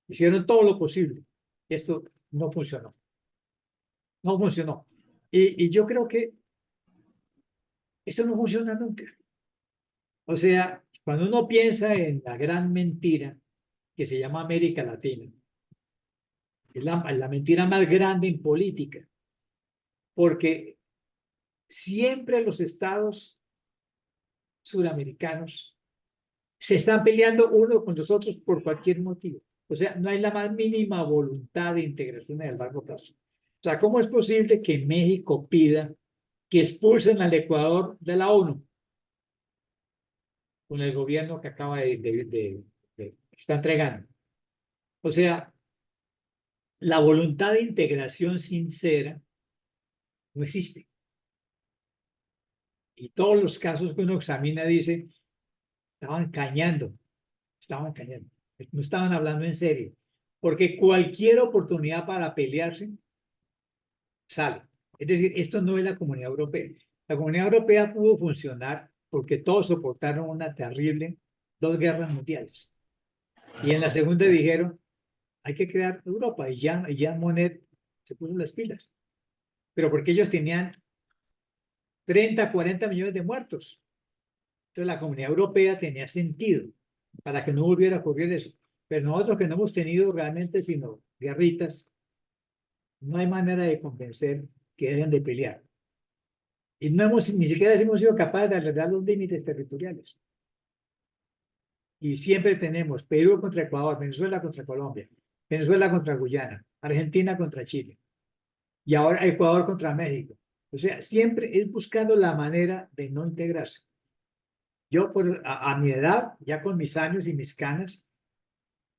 hicieron todo lo posible. Esto no funcionó. No funcionó. Y yo creo que esto no funciona nunca. O sea, cuando uno piensa en la gran mentira que se llama América Latina, es la mentira más grande en política, porque siempre los estados suramericanos se están peleando uno con los otros por cualquier motivo. O sea, no hay la más mínima voluntad de integración a largo plazo. O sea, ¿cómo es posible que México pida que expulsen al Ecuador de la ONU con el gobierno que acaba que está entregando? O sea, la voluntad de integración sincera no existe. Y todos los casos que uno examina dice, estaban cañando, no estaban hablando en serio, porque cualquier oportunidad para pelearse sale. Es decir, esto no es la Comunidad Europea. La Comunidad Europea pudo funcionar porque todos soportaron una terrible 2 guerras mundiales. Y en la segunda dijeron, hay que crear Europa. Y Jean Monnet se puso las pilas. Pero porque ellos tenían 30, 40 millones de muertos. Entonces la Comunidad Europea tenía sentido para que no volviera a ocurrir eso. Pero nosotros que no hemos tenido realmente sino guerritas, no hay manera de convencer que dejen de pelear. Y ni siquiera hemos sido capaces de arreglar los límites territoriales. Y siempre tenemos Perú contra Ecuador, Venezuela contra Colombia, Venezuela contra Guyana, Argentina contra Chile, y ahora Ecuador contra México. O sea, siempre es buscando la manera de no integrarse. Yo, a mi edad, ya con mis años y mis canas,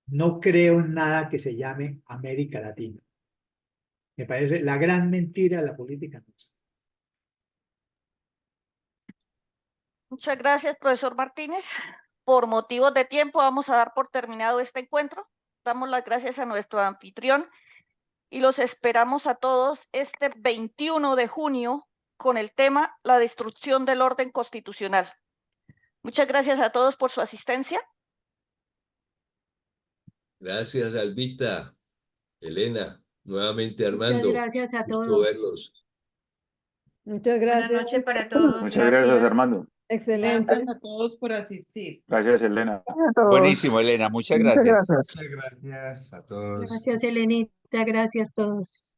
no creo en nada que se llame América Latina. Me parece la gran mentira de la política nuestra. Muchas gracias, profesor Martínez. Por motivos de tiempo vamos a dar por terminado este encuentro. Damos las gracias a nuestro anfitrión y los esperamos a todos este 21 de junio con el tema La destrucción del orden constitucional. Muchas gracias a todos por su asistencia. Gracias, Albita, Elena, nuevamente Armando. Muchas gracias a Gusto todos. verlos. Muchas gracias. Buenas noches para todos. Muchas gracias, Armando. Excelente. Gracias a todos por asistir. Gracias, Elena. Buenísimo, Elena. Muchas gracias. Muchas gracias a todos. Gracias, Elenita. Gracias a todos.